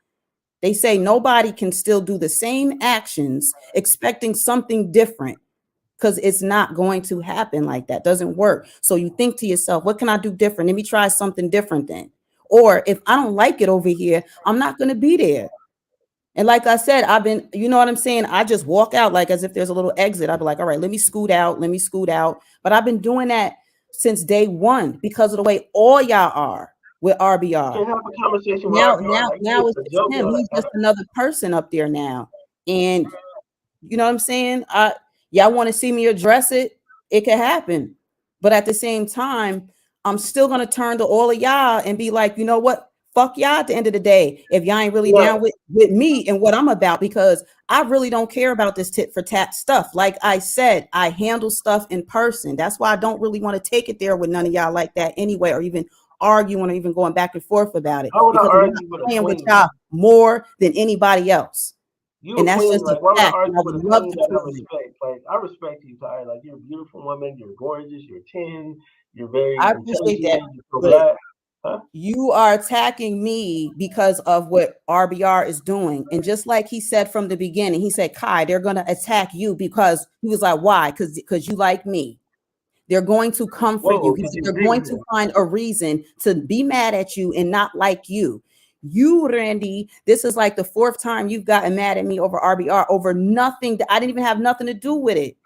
They say nobody can still do the same actions expecting something different because it's not going to happen like that. Doesn't work. So you think to yourself, what can I do different? Let me try something different then. Or if I don't like it over here, I'm not going to be there. And like I said, I've been, you know what I'm saying? I just walk out like as if there's a little exit. I'd be like, all right, let me scoot out, let me scoot out. But I've been doing that since day one because of the way all y'all are with You RBR. can't have a conversation with Now, RPR now, like now he's it's a just joke. him. He's just another person up there now. And you know what I'm saying? Y'all want to see me address it? It can happen. But at the same time, I'm still gonna turn to all of y'all and be like, you know what? Fuck y'all at the end of the day. If y'all ain't really Yeah. down with me and what I'm about, because I really don't care about this tit for tat stuff. Like I said, I handle stuff in person. That's why I don't really want to take it there with none of y'all like that anyway, or even arguing or even going back and forth about it. How would I Because I'm not argue with a playing with queen? y'all more than anybody else. You And a that's queen. just a Like why would I fact. And I argue with would a love queen to that I prove it. respect? Like I respect you, Ty. Like you're a beautiful woman. You're gorgeous. You're 10. You're very I appreciate that. intelligent. You're so But black. Huh? you are attacking me because of what RBR is doing. And just like he said from the beginning, he said, Kai, they're going to attack you because he was like, why? Because you like me. They're going to come for you. Whoa, because you They're agree going with to him. find a reason to be mad at you and not like you. You, Randy, this is like the fourth time you've gotten mad at me over RBR over nothing that I didn't even have nothing to do with it.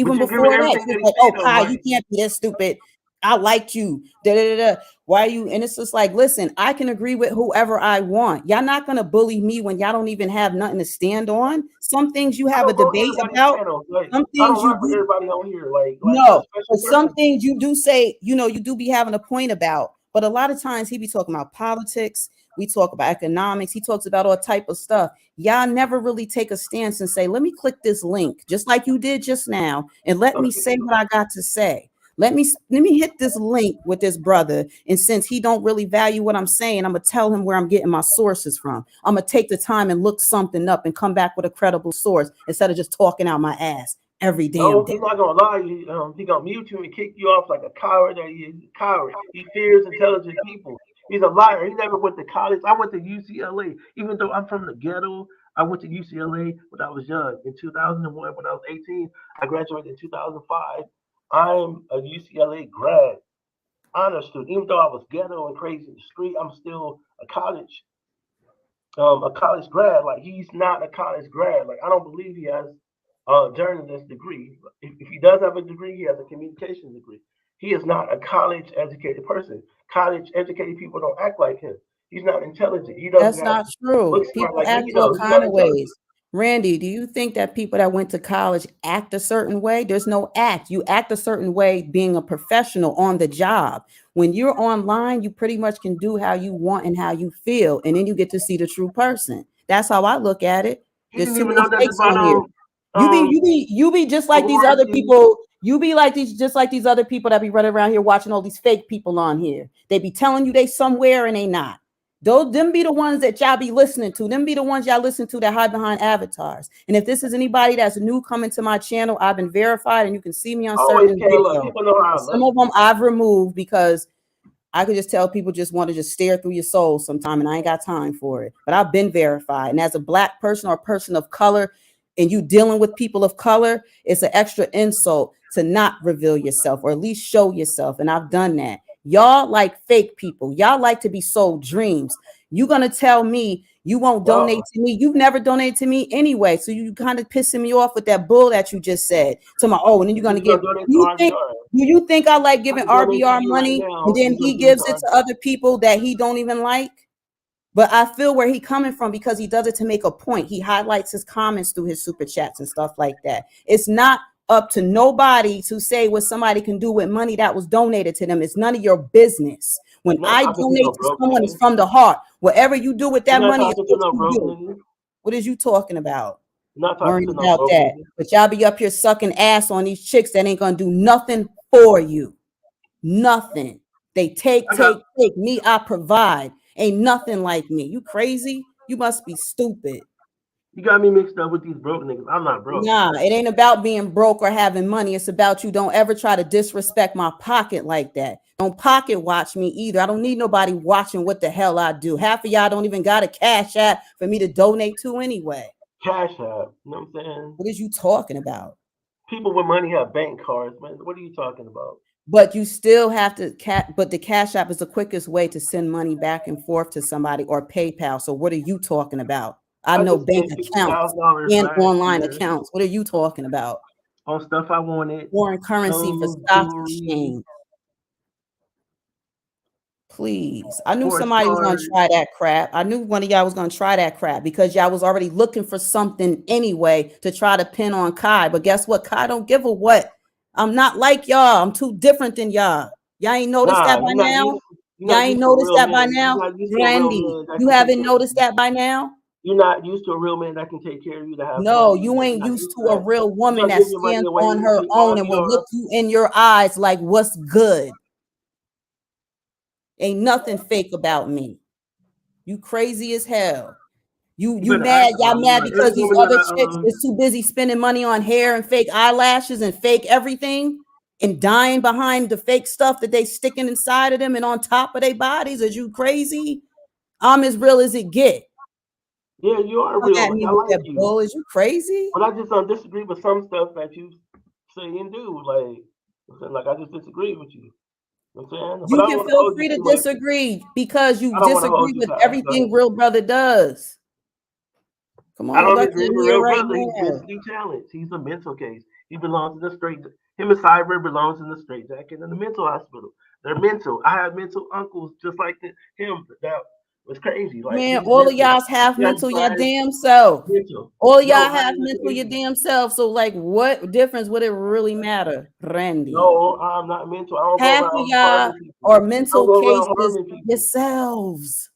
But Even you agree with before that, everything she was that he like, say "Oh, though. Kai, you Like can't be that stupid. I like you. Da, da, da, da. Why are you?" And it's just like, listen, I can agree with whoever I want. Y'all not gonna bully me when y'all don't even have nothing to stand on. Some things you I have a don't go to debate everybody's about. channels. Like Some I things don't you rock with do. everybody on here. Like you're a No, special but some person. things you do say, you do be having a point about. But a lot of times he be talking about politics. We talk about economics. He talks about all type of stuff. Y'all never really take a stance and say, let me click this link, just like you did just now, and let me Okay. say what I got to say. Let me hit this link with this brother. And since he don't really value what I'm saying, I'm gonna tell him where I'm getting my sources from. I'm gonna take the time and look something up and come back with a credible source instead of just talking out my ass every damn No, day. he's not gonna lie. He gonna mute you and kick you off like a coward that he is. A coward. He fears intelligent people. He's a liar. He never went to college. I went to UCLA. Even though I'm from the ghetto, I went to UCLA when I was young. In 2001, when I was 18, I graduated in 2005. I'm a UCLA grad, honor student. Even though I was ghetto and crazy in the street, I'm still a college grad. Like he's not a college grad. Like I don't believe he has a journalist degree. If he does have a degree, he has a communication degree. He is not a college educated person. College educated people don't act like him. He's not intelligent. He doesn't That's have not true. book smart People like me act all though. He's kind not of intelligent. ways. Randy, do you think that people that went to college act a certain way? There's no act. You act a certain way being a professional on the job. When you're online, you pretty much can do how you want and how you feel, and then you get to see the true person. That's how I look at it. He There's didn't too even many know nothing fakes about on here. You be just like these other sorority. people. You be like these just like these other people that be running around here watching all these fake people on here. They be telling you they somewhere and they not. Those them be the ones that y'all be listening to. Them be the ones y'all listen to that hide behind avatars. And if this is anybody that's new coming to my channel, I've been verified and you can see me on Always certain Kayla. videos. People know how I Some look. of them I've removed because I could just tell people just want to just stare through your soul sometime, and I ain't got time for it. But I've been verified. And as a Black person or a person of color, and you dealing with people of color, it's an extra insult to not reveal yourself or at least show yourself. And I've done that. Y'all like fake people. Y'all like to be sold dreams. You gonna tell me you won't donate to me? You've never donated to me anyway. So you kind of pissing me off with that bull that you just said. To my and then you're gonna give. donate to You think? RBR. Do you think I like giving I can donate to RBR you right money now. and then You he gonna give it gives to it to RBR. other people that he don't even like? But I feel where he coming from because he does it to make a point. He highlights his comments through his super chats and stuff like that. It's not up to nobody to say what somebody can do with money that was donated to them. It's none of your business. When You're not I talking to no donate to broke someone, nigga. it's from the heart. Whatever you do with You're that not money, it's talking to what no you broke do. nigga. What is you talking about? You're not talking Worrying to no about broke that. nigga. But y'all be up here sucking ass on these chicks that ain't gonna do nothing for you. Nothing. They take. Me, I provide. Ain't nothing like me. You crazy? You must be stupid. You got me mixed up with these broke niggas. I'm not broke. Nah, it ain't about being broke or having money. It's about you don't ever try to disrespect my pocket like that. Don't pocket watch me either. I don't need nobody watching what the hell I do. Half of y'all don't even got a cash app for me to donate to anyway. Cash app. You know what I'm saying? What is you talking about? People with money have bank cards, man. What are you talking about? But you still have to but the cash app is the quickest way to send money back and forth to somebody or PayPal. So what are you talking about? I know just bank spent accounts $50,000 and last online year accounts. What are you talking about? on stuff I wanted. Foreign currency for Clothes, stock jewelry, exchange. Please. I knew sports somebody was going to cards. try that crap. I knew one of y'all was going to try that crap because y'all was already looking for something anyway to try to pin on Kai. But guess what? Kai don't give a what. I'm not like y'all. I'm too different than y'all. Y'all ain't noticed Nah, that by you're not now? used. You're Y'all not ain't used to a noticed real that by man. now? You're not used to a real Randy, man that you can take haven't care of noticed you. that by now? You're not used to a real man that can take care of you, to have No, money. you You're ain't not used used to to a that. real You woman try to that give your money stands away on her to own and will RBR. look you in your eyes like what's good. Ain't nothing fake about me. You crazy as hell. You You you better ask mad? Y'all about me. mad Like every because these woman that other chicks I is too busy spending money on hair and fake eyelashes and fake everything and dying behind the fake stuff that they sticking inside of them and on top of their bodies? Is you crazy? I'm as real as it get. yeah, you are Come real. at Like me I with like that you, bull. Is you crazy? but I just don't disagree with some stuff that you say and do. Like, I'm saying, like I just disagree with you. You know what I'm saying, but You I don't can want to feel hold you free to too much. disagree because you I don't want to hold disagree you, with Kai. Go everything ahead. Real Brother does. Come I on, don't look agree in with here Real right Brother. He's now. mentally challenged. He's a mental case. He belongs in the straight. Him and Cyber belongs in the straight jacket in the mental hospital. They're mental. I have mental uncles just like him. That was crazy. Like Man, he's all of mental. y'all's half He has mental your five damn self. mental. All of No, y'all mine have is mental your crazy. damn self. So, like, what difference would it really matter, Randy? No, I'm not mental. I don't go Half of around y'all harming people. are I don't mental go around cases harming people. yourselves.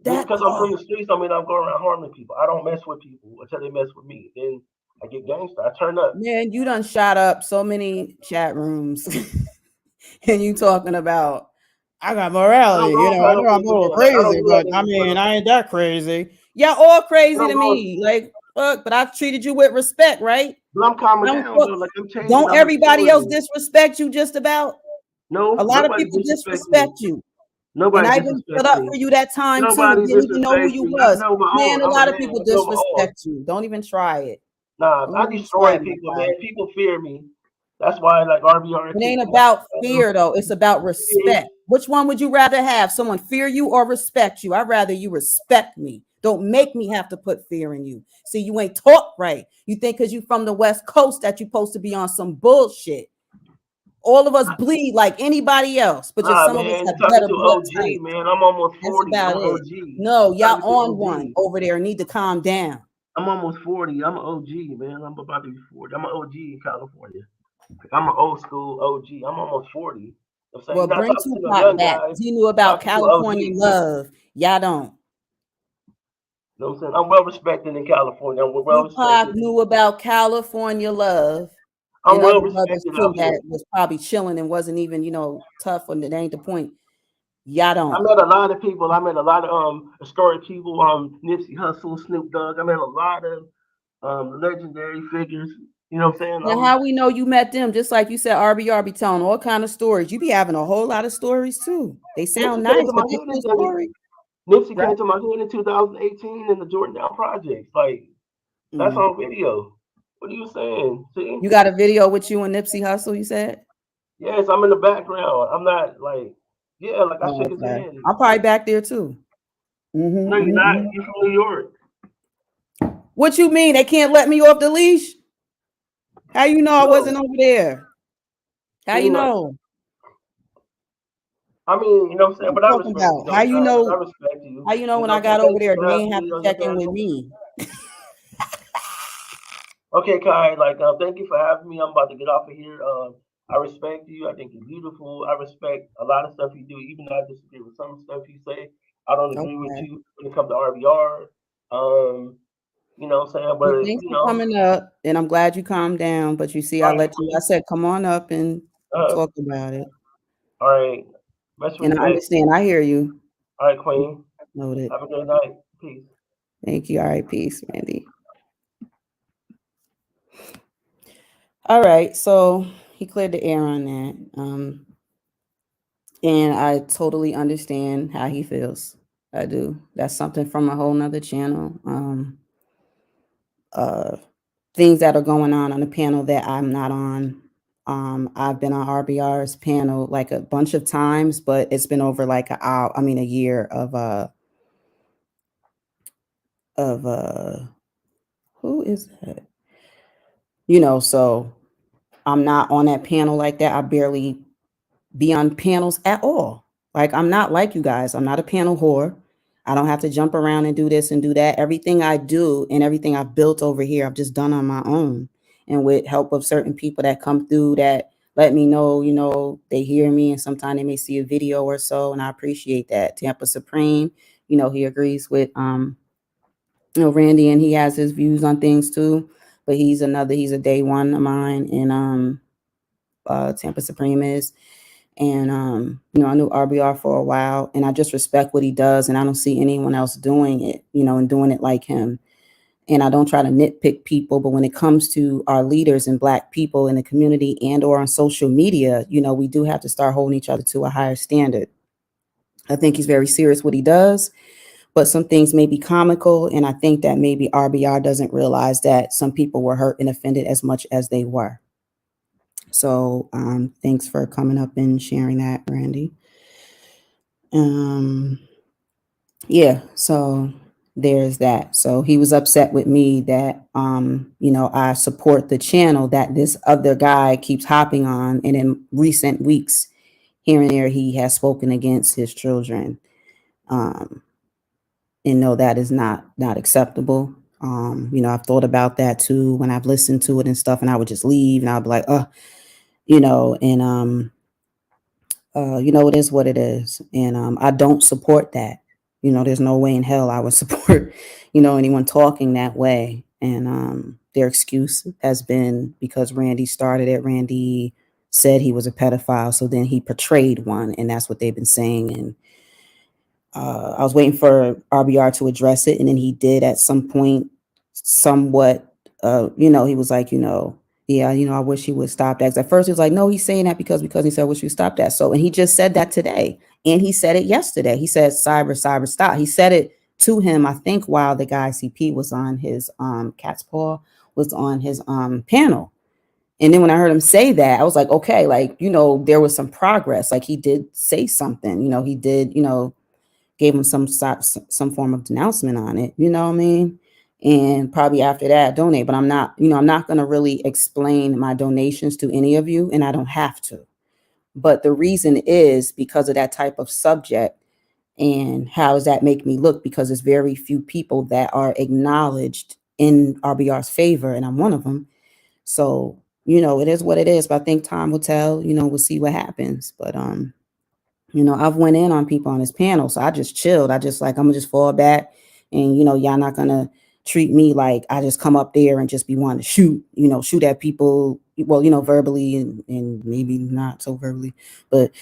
Just That because I'm from part. the streets, I mean I'm going around harming people. I don't mess with people until they mess with me. Then I get gangster. I turn up. Man, you done shot up so many chat rooms and you talking about I got I don't morality. go You in know, I know I'm a California, little man. Like I don't crazy, do that but I in front mean, of. I ain't that crazy. Y'all all I crazy don't to go. me. Like, fuck, but I treated you with respect, right? But I'm calming Don't, down though. Like I'm changing. don't I'm everybody else maturing. disrespect you just about? A No, lot of nobody people disrespects me. disrespect you. And Nobody I even stood disrespects up me. for you that time too and Nobody didn't even know who disrespects you me. I was. know my Man, own. a I'm a lot of man. people I know my own. disrespect you. Don't even try it. Nah, Don't I even try destroy it, my people, guy. man. People fear me. That's why like RBR It kicked ain't me out. about fear though. It's about Fear. respect. Which one would you rather have? Someone fear you or respect you? I'd rather you respect me. Don't make me have to put fear in you. See, you ain't taught right. You think because you from the West Coast that you're supposed to be on some bullshit. All of us bleed like anybody else, but just Nah, some of us man, have you talking better to blood OG, types. man. I'm almost That's 40. I'm about an it. OG. No, I'm y'all talking to on one OG. over there. Need to calm down. I'm almost 40. I'm an OG, man. I'm about to be 40. I'm an OG in California. I'm an old school OG. I'm almost 40. I'm saying Well, you're not bring talking to no Tupac young back. guy. He knew You're about talking to OG. California You love. Y'all don't. know what I'm saying? I'm well respected in California. I'm well Tupac respected. knew about California love I'm and well other brothers respected too out here. that was probably chilling and wasn't even, tough. And it ain't the point. Y'all I don't. met a lot of people. I met a lot of historic people. Nipsey Hussle, Snoop Dogg. I met a lot of legendary figures. You know what I'm saying? Now, how we know you met them? Just like you said, RBR be telling all kind of stories. You be having a whole lot of stories too. They sound Nipsey came nice, to but my they hood. full story, Nipsey right? came to my hood in 2018 in the Jordan Down projects. Like that's Mm. on video. What are you saying? See? You got a video with you and Nipsey Hussle. You said, Yes, I'm in the background. I'm not like yeah, like I "Oh, shook his okay." hand. I'm probably back there too. No, you're not. You're from New York. What you mean? They can't let me off the leash? How you know I No, wasn't over there? How see, you like know? I mean, you know what I'm What saying. you But I talking respect you about? though, How you Cuz. I know? respect you. How you know You when know I what I'm saying. got over Thank you there? for They having ain't have me to on your check in with channel. me. Okay, Kai. Like, thank you for having me. I'm about to get off of here. I respect you. I think you're beautiful. I respect a lot of stuff you do, even though I disagree with some stuff you say. I don't agree with Okay. you when it comes to RBR. Um, you know what I'm saying? Well, But thanks for coming up, and I'm glad you calmed down. But you see, all I right, let you. I Queen. said, "Come on up and Uh, talk about it." all right. Much And I respect. understand. I hear you. All right, Queen. Noted. Have a good night. Peace. Thank you. All right, peace, Randy. All right, so he cleared the air on that, and I totally understand how he feels. I do. That's something from a whole nother channel. Uh, things that are going on the panel that I'm not on. I've been on RBR's panel like a bunch of times, but it's been over like a year of who is that? So I'm not on that panel like that. I barely be on panels at all. Like I'm not like you guys. I'm not a panel whore. I don't have to jump around and do this and do that. Everything I do and everything I've built over here, I've just done on my own. And with help of certain people that come through that let me know, they hear me and sometimes they may see a video or so. And I appreciate that. Tampa Supreme, he agrees with Randy and he has his views on things too. But he's a day one of mine and Tampa Supreme is. And I knew RBR for a while and I just respect what he does and I don't see anyone else doing it, and doing it like him. And I don't try to nitpick people, but when it comes to our leaders and black people in the community and or on social media, we do have to start holding each other to a higher standard. I think he's very serious what he does, but some things may be comical. And I think that maybe RBR doesn't realize that some people were hurt and offended as much as they were. So thanks for coming up and sharing that, Randy. Um, yeah, so there's that. So he was upset with me that I support the channel that this other guy keeps hopping on, and in recent weeks, here and there, he has spoken against his children. And no, that is not acceptable. I've thought about that too when I've listened to it and stuff, and I would just leave and I'd be like, and it is what it is. And I don't support that. There's no way in hell I would support, anyone talking that way. And their excuse has been because Randy started it. Randy said he was a pedophile. So then he portrayed one. And that's what they've been saying. And I was waiting for RBR to address it. And then he did at some point, somewhat, he was like, yeah, I wish he would stop that. 'Cause at first he was like, no, he's saying that because he said, I wish you stop that. So, and he just said that today. And he said it yesterday. He said, cyber, stop. He said it to him, I think, while the guy CP was on his, Cat's Paw was on his panel. And then when I heard him say that, I was like, okay, like, there was some progress. Like he did say something, he did, gave him some form of denouncement on it, you know what I mean? And probably after that, donate. But I'm not going to really explain my donations to any of you, and I don't have to. But the reason is because of that type of subject. And how does that make me look? Because there's very few people that are acknowledged in RBR's favor, and I'm one of them. So, it is what it is. But I think time will tell, we'll see what happens. But I've went in on people on this panel, so I just chilled. I just like I'm gonna just fall back, and y'all not gonna treat me like I just come up there and just be wanting to shoot at people. Well, verbally and maybe not so verbally, but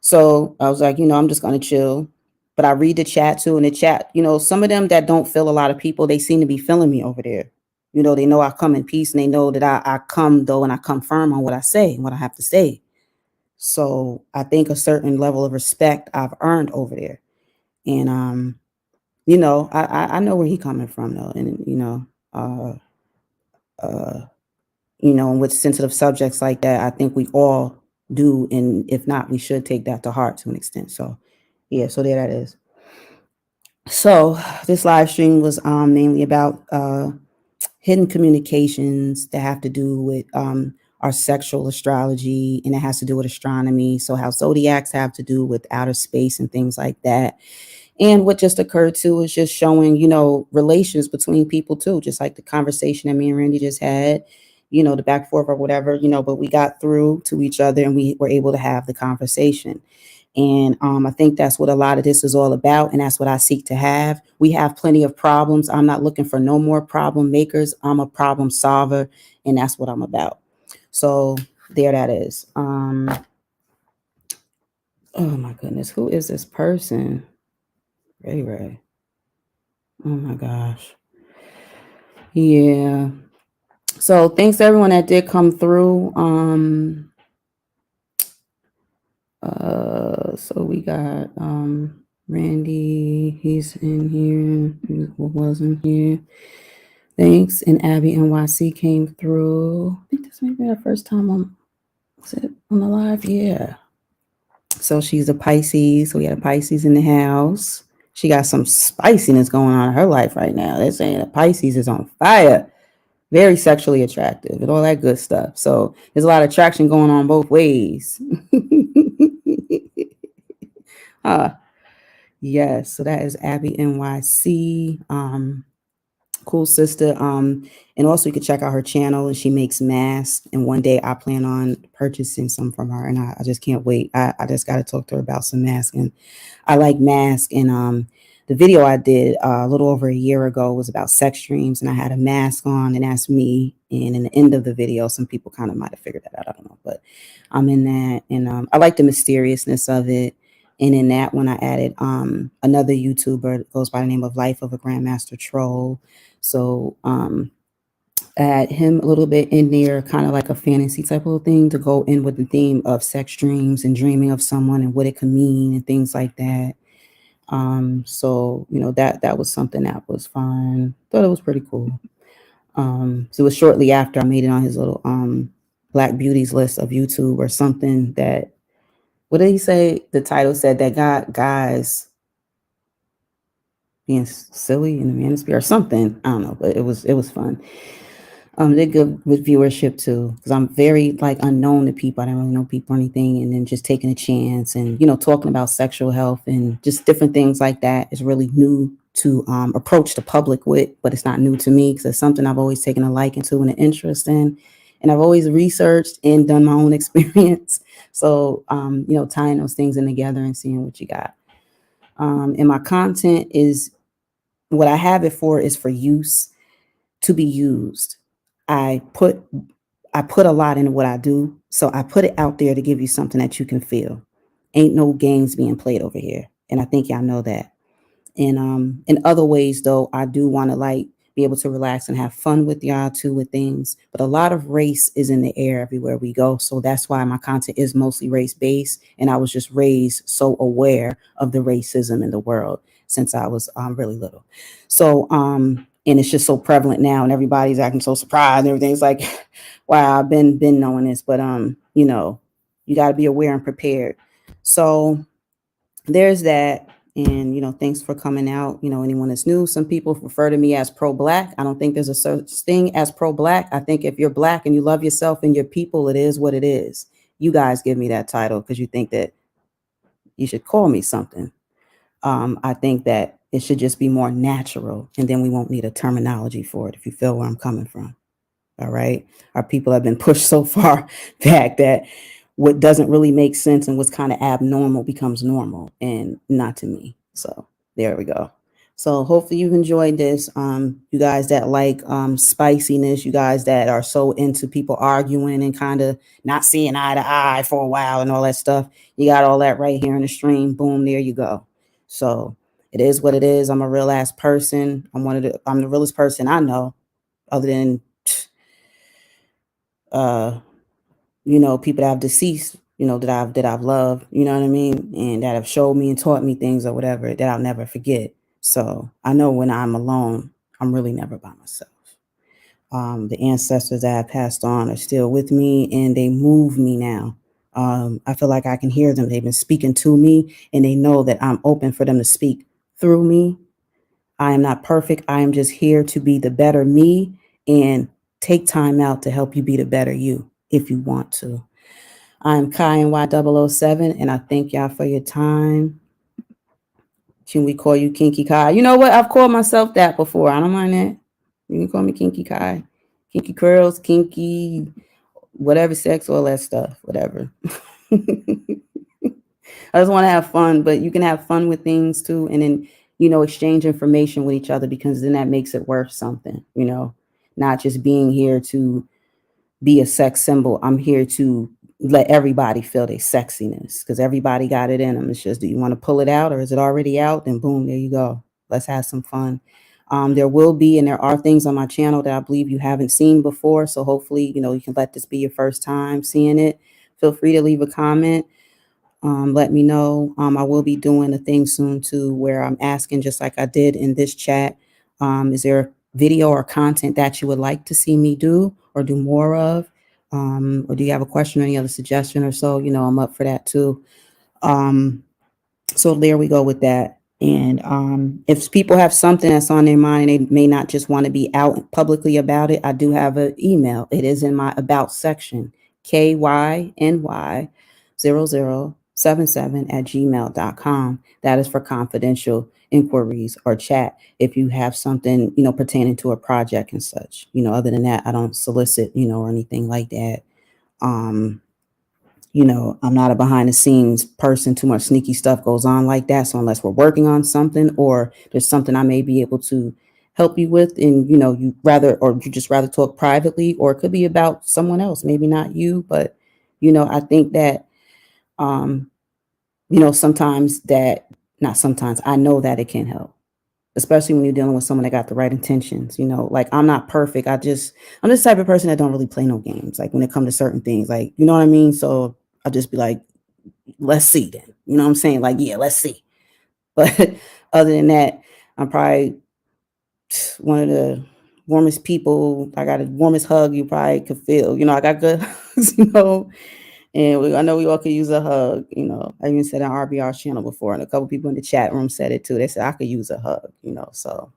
So I was like, I'm just going to chill. But I read the chat too. And the chat, some of them that don't feel a lot of people, they seem to be feeling me over there. They know I come in peace, and they know that I come though, and I come firm on what I say and what I have to say. So I think a certain level of respect I've earned over there. And, I know where he coming from though. And, uh, uh, and with sensitive subjects like that, I think we all do. And if not, we should take that to heart to an extent. So, yeah, so there that is. So this live stream was mainly about hidden communications that have to do with our sexual astrology, and it has to do with astronomy. So how zodiacs have to do with outer space and things like that. And what just occurred too is just showing, relations between people too, just like the conversation that me and Randy just had, the back and forth or whatever, but we got through to each other and we were able to have the conversation. And I think that's what a lot of this is all about. And that's what I seek to have. We have plenty of problems. I'm not looking for no more problem makers. I'm a problem solver. And that's what I'm about. So there that is. Oh my goodness. Who is this person? Ray Ray. Oh my gosh. Yeah. So thanks to everyone that did come through. So we got Randy, he's in here, he wasn't here. Thanks. And Abby NYC came through. I think this may be the first time on the live. Yeah. So she's a Pisces. So we had a Pisces in the house. She got some spiciness going on in her life right now. They're saying a Pisces is on fire. Very sexually attractive and all that good stuff. So there's a lot of attraction going on both ways. Yes. So that is Abby NYC. Cool sister. And also you can check out her channel, and she makes masks. And one day I plan on purchasing some from her, and I just can't wait. I just got to talk to her about some masks. And I like masks. And the video I did a little over a year ago was about sex dreams, and I had a mask on, and that's me. And in the end of the video, some people kind of might have figured that out. I don't know, but I'm in that. And I like the mysteriousness of it. And in that one, I added another YouTuber that goes by the name of Life of a Grandmaster Troll. So add him a little bit in there, kind of like a fantasy type of thing to go in with the theme of sex dreams and dreaming of someone and what it could mean and things like that. So that was something that was fun. Thought it was pretty cool. So it was shortly after I made it on his little Black Beauties list of YouTube or something that. What did he say? The title said that guys being silly in the manosphere or something. I don't know, but it was fun. They good with viewership too, because I'm very unknown to people. I don't really know people or anything, and then just taking a chance and talking about sexual health and just different things like that is really new to approach the public with, but it's not new to me because it's something I've always taken a liking to and an interest in, and I've always researched and done my own experience. So tying those things in together and seeing what you got. And my content is what I have it for is for use, to be used. I put a lot into what I do, so I put it out there to give you something that you can feel. Ain't no games being played over here, and I think y'all know that. And in other ways, though, I do want to be able to relax and have fun with y'all too with things. But a lot of race is in the air everywhere we go, so that's why my content is mostly race based. And I was just raised so aware of the racism in the world since I was really little. So and it's just so prevalent now, and everybody's acting so surprised and everything's like, wow, I've been knowing this, but you got to be aware and prepared. So there's that. And thanks for coming out. Anyone that's new, some people refer to me as pro-black. I don't think there's a such thing as pro-black. I think if you're black and you love yourself and your people, it is what it is. You guys give me that title because you think that you should call me something. I think that it should just be more natural, and then we won't need a terminology for it, if you feel where I'm coming from. All right. Our people have been pushed so far back that what doesn't really make sense and what's kind of abnormal becomes normal, and not to me. So there we go. So hopefully you've enjoyed this. You guys that like spiciness, you guys that are so into people arguing and kind of not seeing eye to eye for a while and all that stuff. You got all that right here in the stream. Boom, there you go. So it is what it is. I'm a real ass person. I'm the realest person I know, other than uh people that have deceased, that I've loved, you know what I mean, and that have showed me and taught me things or whatever that I'll never forget. So I know when I'm alone, I'm really never by myself. The ancestors that I passed on are still with me, and they move me now. I feel like I can hear them. They've been speaking to me, and they know that I'm open for them to speak through me. I am not perfect. I am just here to be the better me and take time out to help you be the better you if you want to. I'm Kiy NY007, and I thank y'all for your time. Can we call you Kinky Kai? You know what? I've called myself that before. I don't mind that. You can call me Kinky Kai. Kinky curls, kinky, whatever sex, all that stuff, whatever. I just want to have fun, but you can have fun with things too, and then, exchange information with each other, because then that makes it worth something, not just being here to be a sex symbol. I'm here to let everybody feel their sexiness, because everybody got it in them. It's just, do you want to pull it out, or is it already out? Then boom, there you go. Let's have some fun. There will be, and there are things on my channel that I believe you haven't seen before. So hopefully, you can let this be your first time seeing it. Feel free to leave a comment. Let me know. I will be doing a thing soon too, where I'm asking, just like I did in this chat, is there video or content that you would like to see me do or do more of? Or do you have a question or any other suggestion or so? I'm up for that too. So there we go with that. And if people have something that's on their mind, they may not just want to be out publicly about it, I do have an email. It is in my about section, KYNY007 That is for confidential inquiries or chat if you have something, pertaining to a project and such. Other than that, I don't solicit, or anything like that. I'm not a behind the scenes person. Too much sneaky stuff goes on like that. So unless we're working on something, or there's something I may be able to help you with, and you just rather talk privately, or it could be about someone else, maybe not you, but I think that sometimes that, not sometimes, I know that it can help, especially when you're dealing with someone that got the right intentions. Like, I'm not perfect. I'm this type of person that don't really play no games, like when it comes to certain things, like, you know what I mean? So I'll just be like, let's see then. You know what I'm saying? Like, yeah, let's see. But other than that, I'm probably one of the warmest people. I got the warmest hug you probably could feel. I got good hugs, and I know we all could use a hug. I even said on RBR's channel before, and a couple people in the chat room said it too. They said I could use a hug, so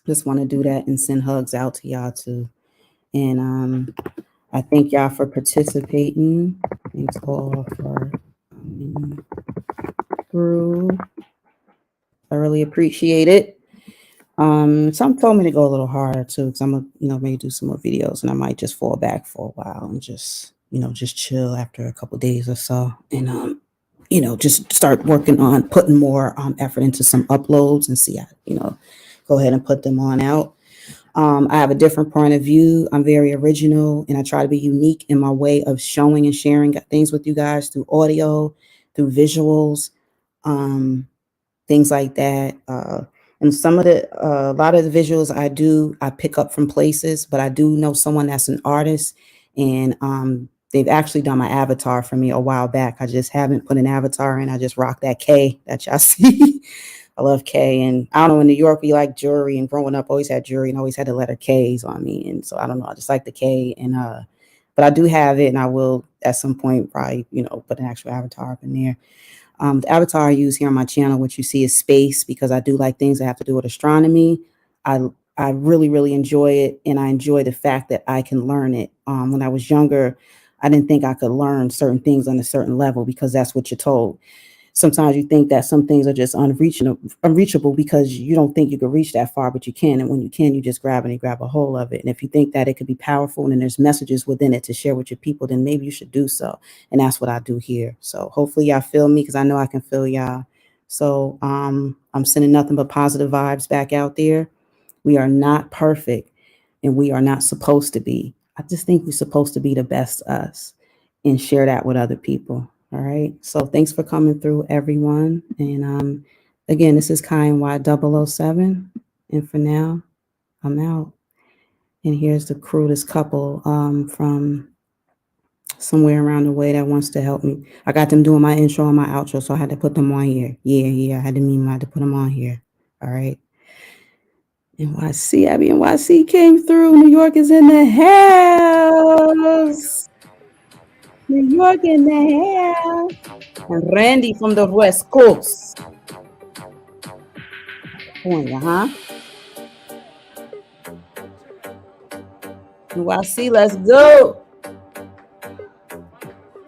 just want to do that and send hugs out to y'all too. And I thank y'all for participating. Thanks all for coming through. I really appreciate it. Some told me to go a little harder too, because I'm gonna, maybe do some more videos, and I might just fall back for a while and just chill after a couple days or so, and just start working on putting more effort into some uploads and see how, go ahead and put them on out. I have a different point of view. I'm very original, and I try to be unique in my way of showing and sharing things with you guys through audio, through visuals, things like that. And a lot of the visuals I pick up from places, but I do know someone that's an artist, and they've actually done my avatar for me a while back. I just haven't put an avatar in. I just rock that K that y'all see. I love K, and I don't know, in New York we like jewelry, and growing up always had jewelry and always had the letter K's on me, and so I don't know, I just like the K, and but I do have it, and I will at some point probably put an actual avatar up in there. The avatar I use here on my channel, which you see, is space, because I do like things that have to do with astronomy. I really, really enjoy it, and I enjoy the fact that I can learn it. When I was younger, I didn't think I could learn certain things on a certain level, because that's what you're told. Sometimes you think that some things are just unreachable because you don't think you could reach that far, but you can. And when you can, you just grab a hold of it. And if you think that it could be powerful and there's messages within it to share with your people, then maybe you should do so. And that's what I do here. So hopefully y'all feel me, because I know I can feel y'all. So I'm sending nothing but positive vibes back out there. We are not perfect, and we are not supposed to be. I just think we're supposed to be the best us and share that with other people. All right. So thanks for coming through, everyone. And again, this is Kiy NY007. And for now, I'm out. And here's the crew, this couple from somewhere around the way that wants to help me. I got them doing my intro and my outro, so I had to put them on here. Yeah, I had to put them on here. All right. NYC, Abby NYC came through. New York is in the house. New York in the house. And Randy from the West Coast. California, huh? NYC, let's go.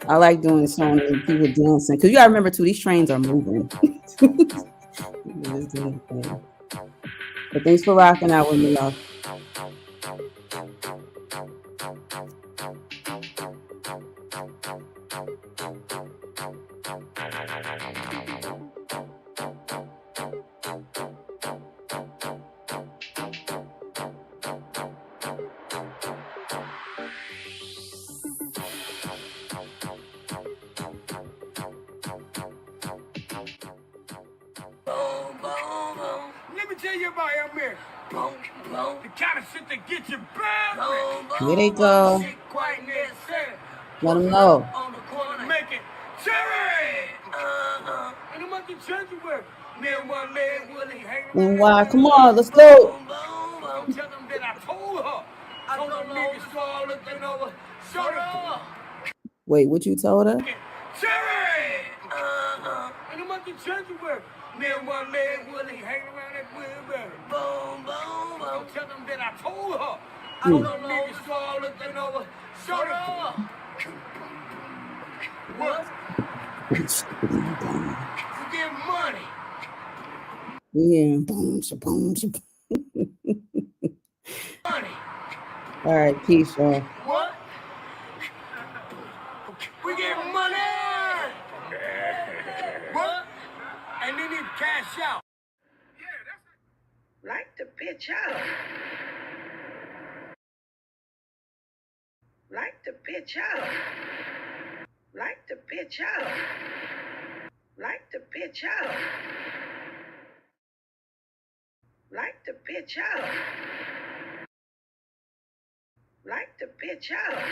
I like doing song and people dancing. Because you got to remember, too, these trains are moving. But thanks for rocking out with me, y'all. Let me tell you about him here. Boom, boom. The kind of shit that gets you bad. Here they go. Let them know. On the corner, make it cherry. And I'm at the church where me and one leg Willie hanging And why? Come on, let's go. Tell them that I told her. I told them niggas all looking over. Shut up. Wait, what you told her? Cherry. And I'm at the church where me and one leg Willie hanging around that wheelbarrow. Boom, boom, boom. Tell them that I told her. I told them niggas all looking over. Shut up. What? You get money. Yeah. Boom, boom, Money. All right, peace, y'all. What? We get money. What? And they need to cash out. Like to pitch out. Like to pitch out. Like to pitch out. Like to pitch out. Like to pitch out. Like to pitch out.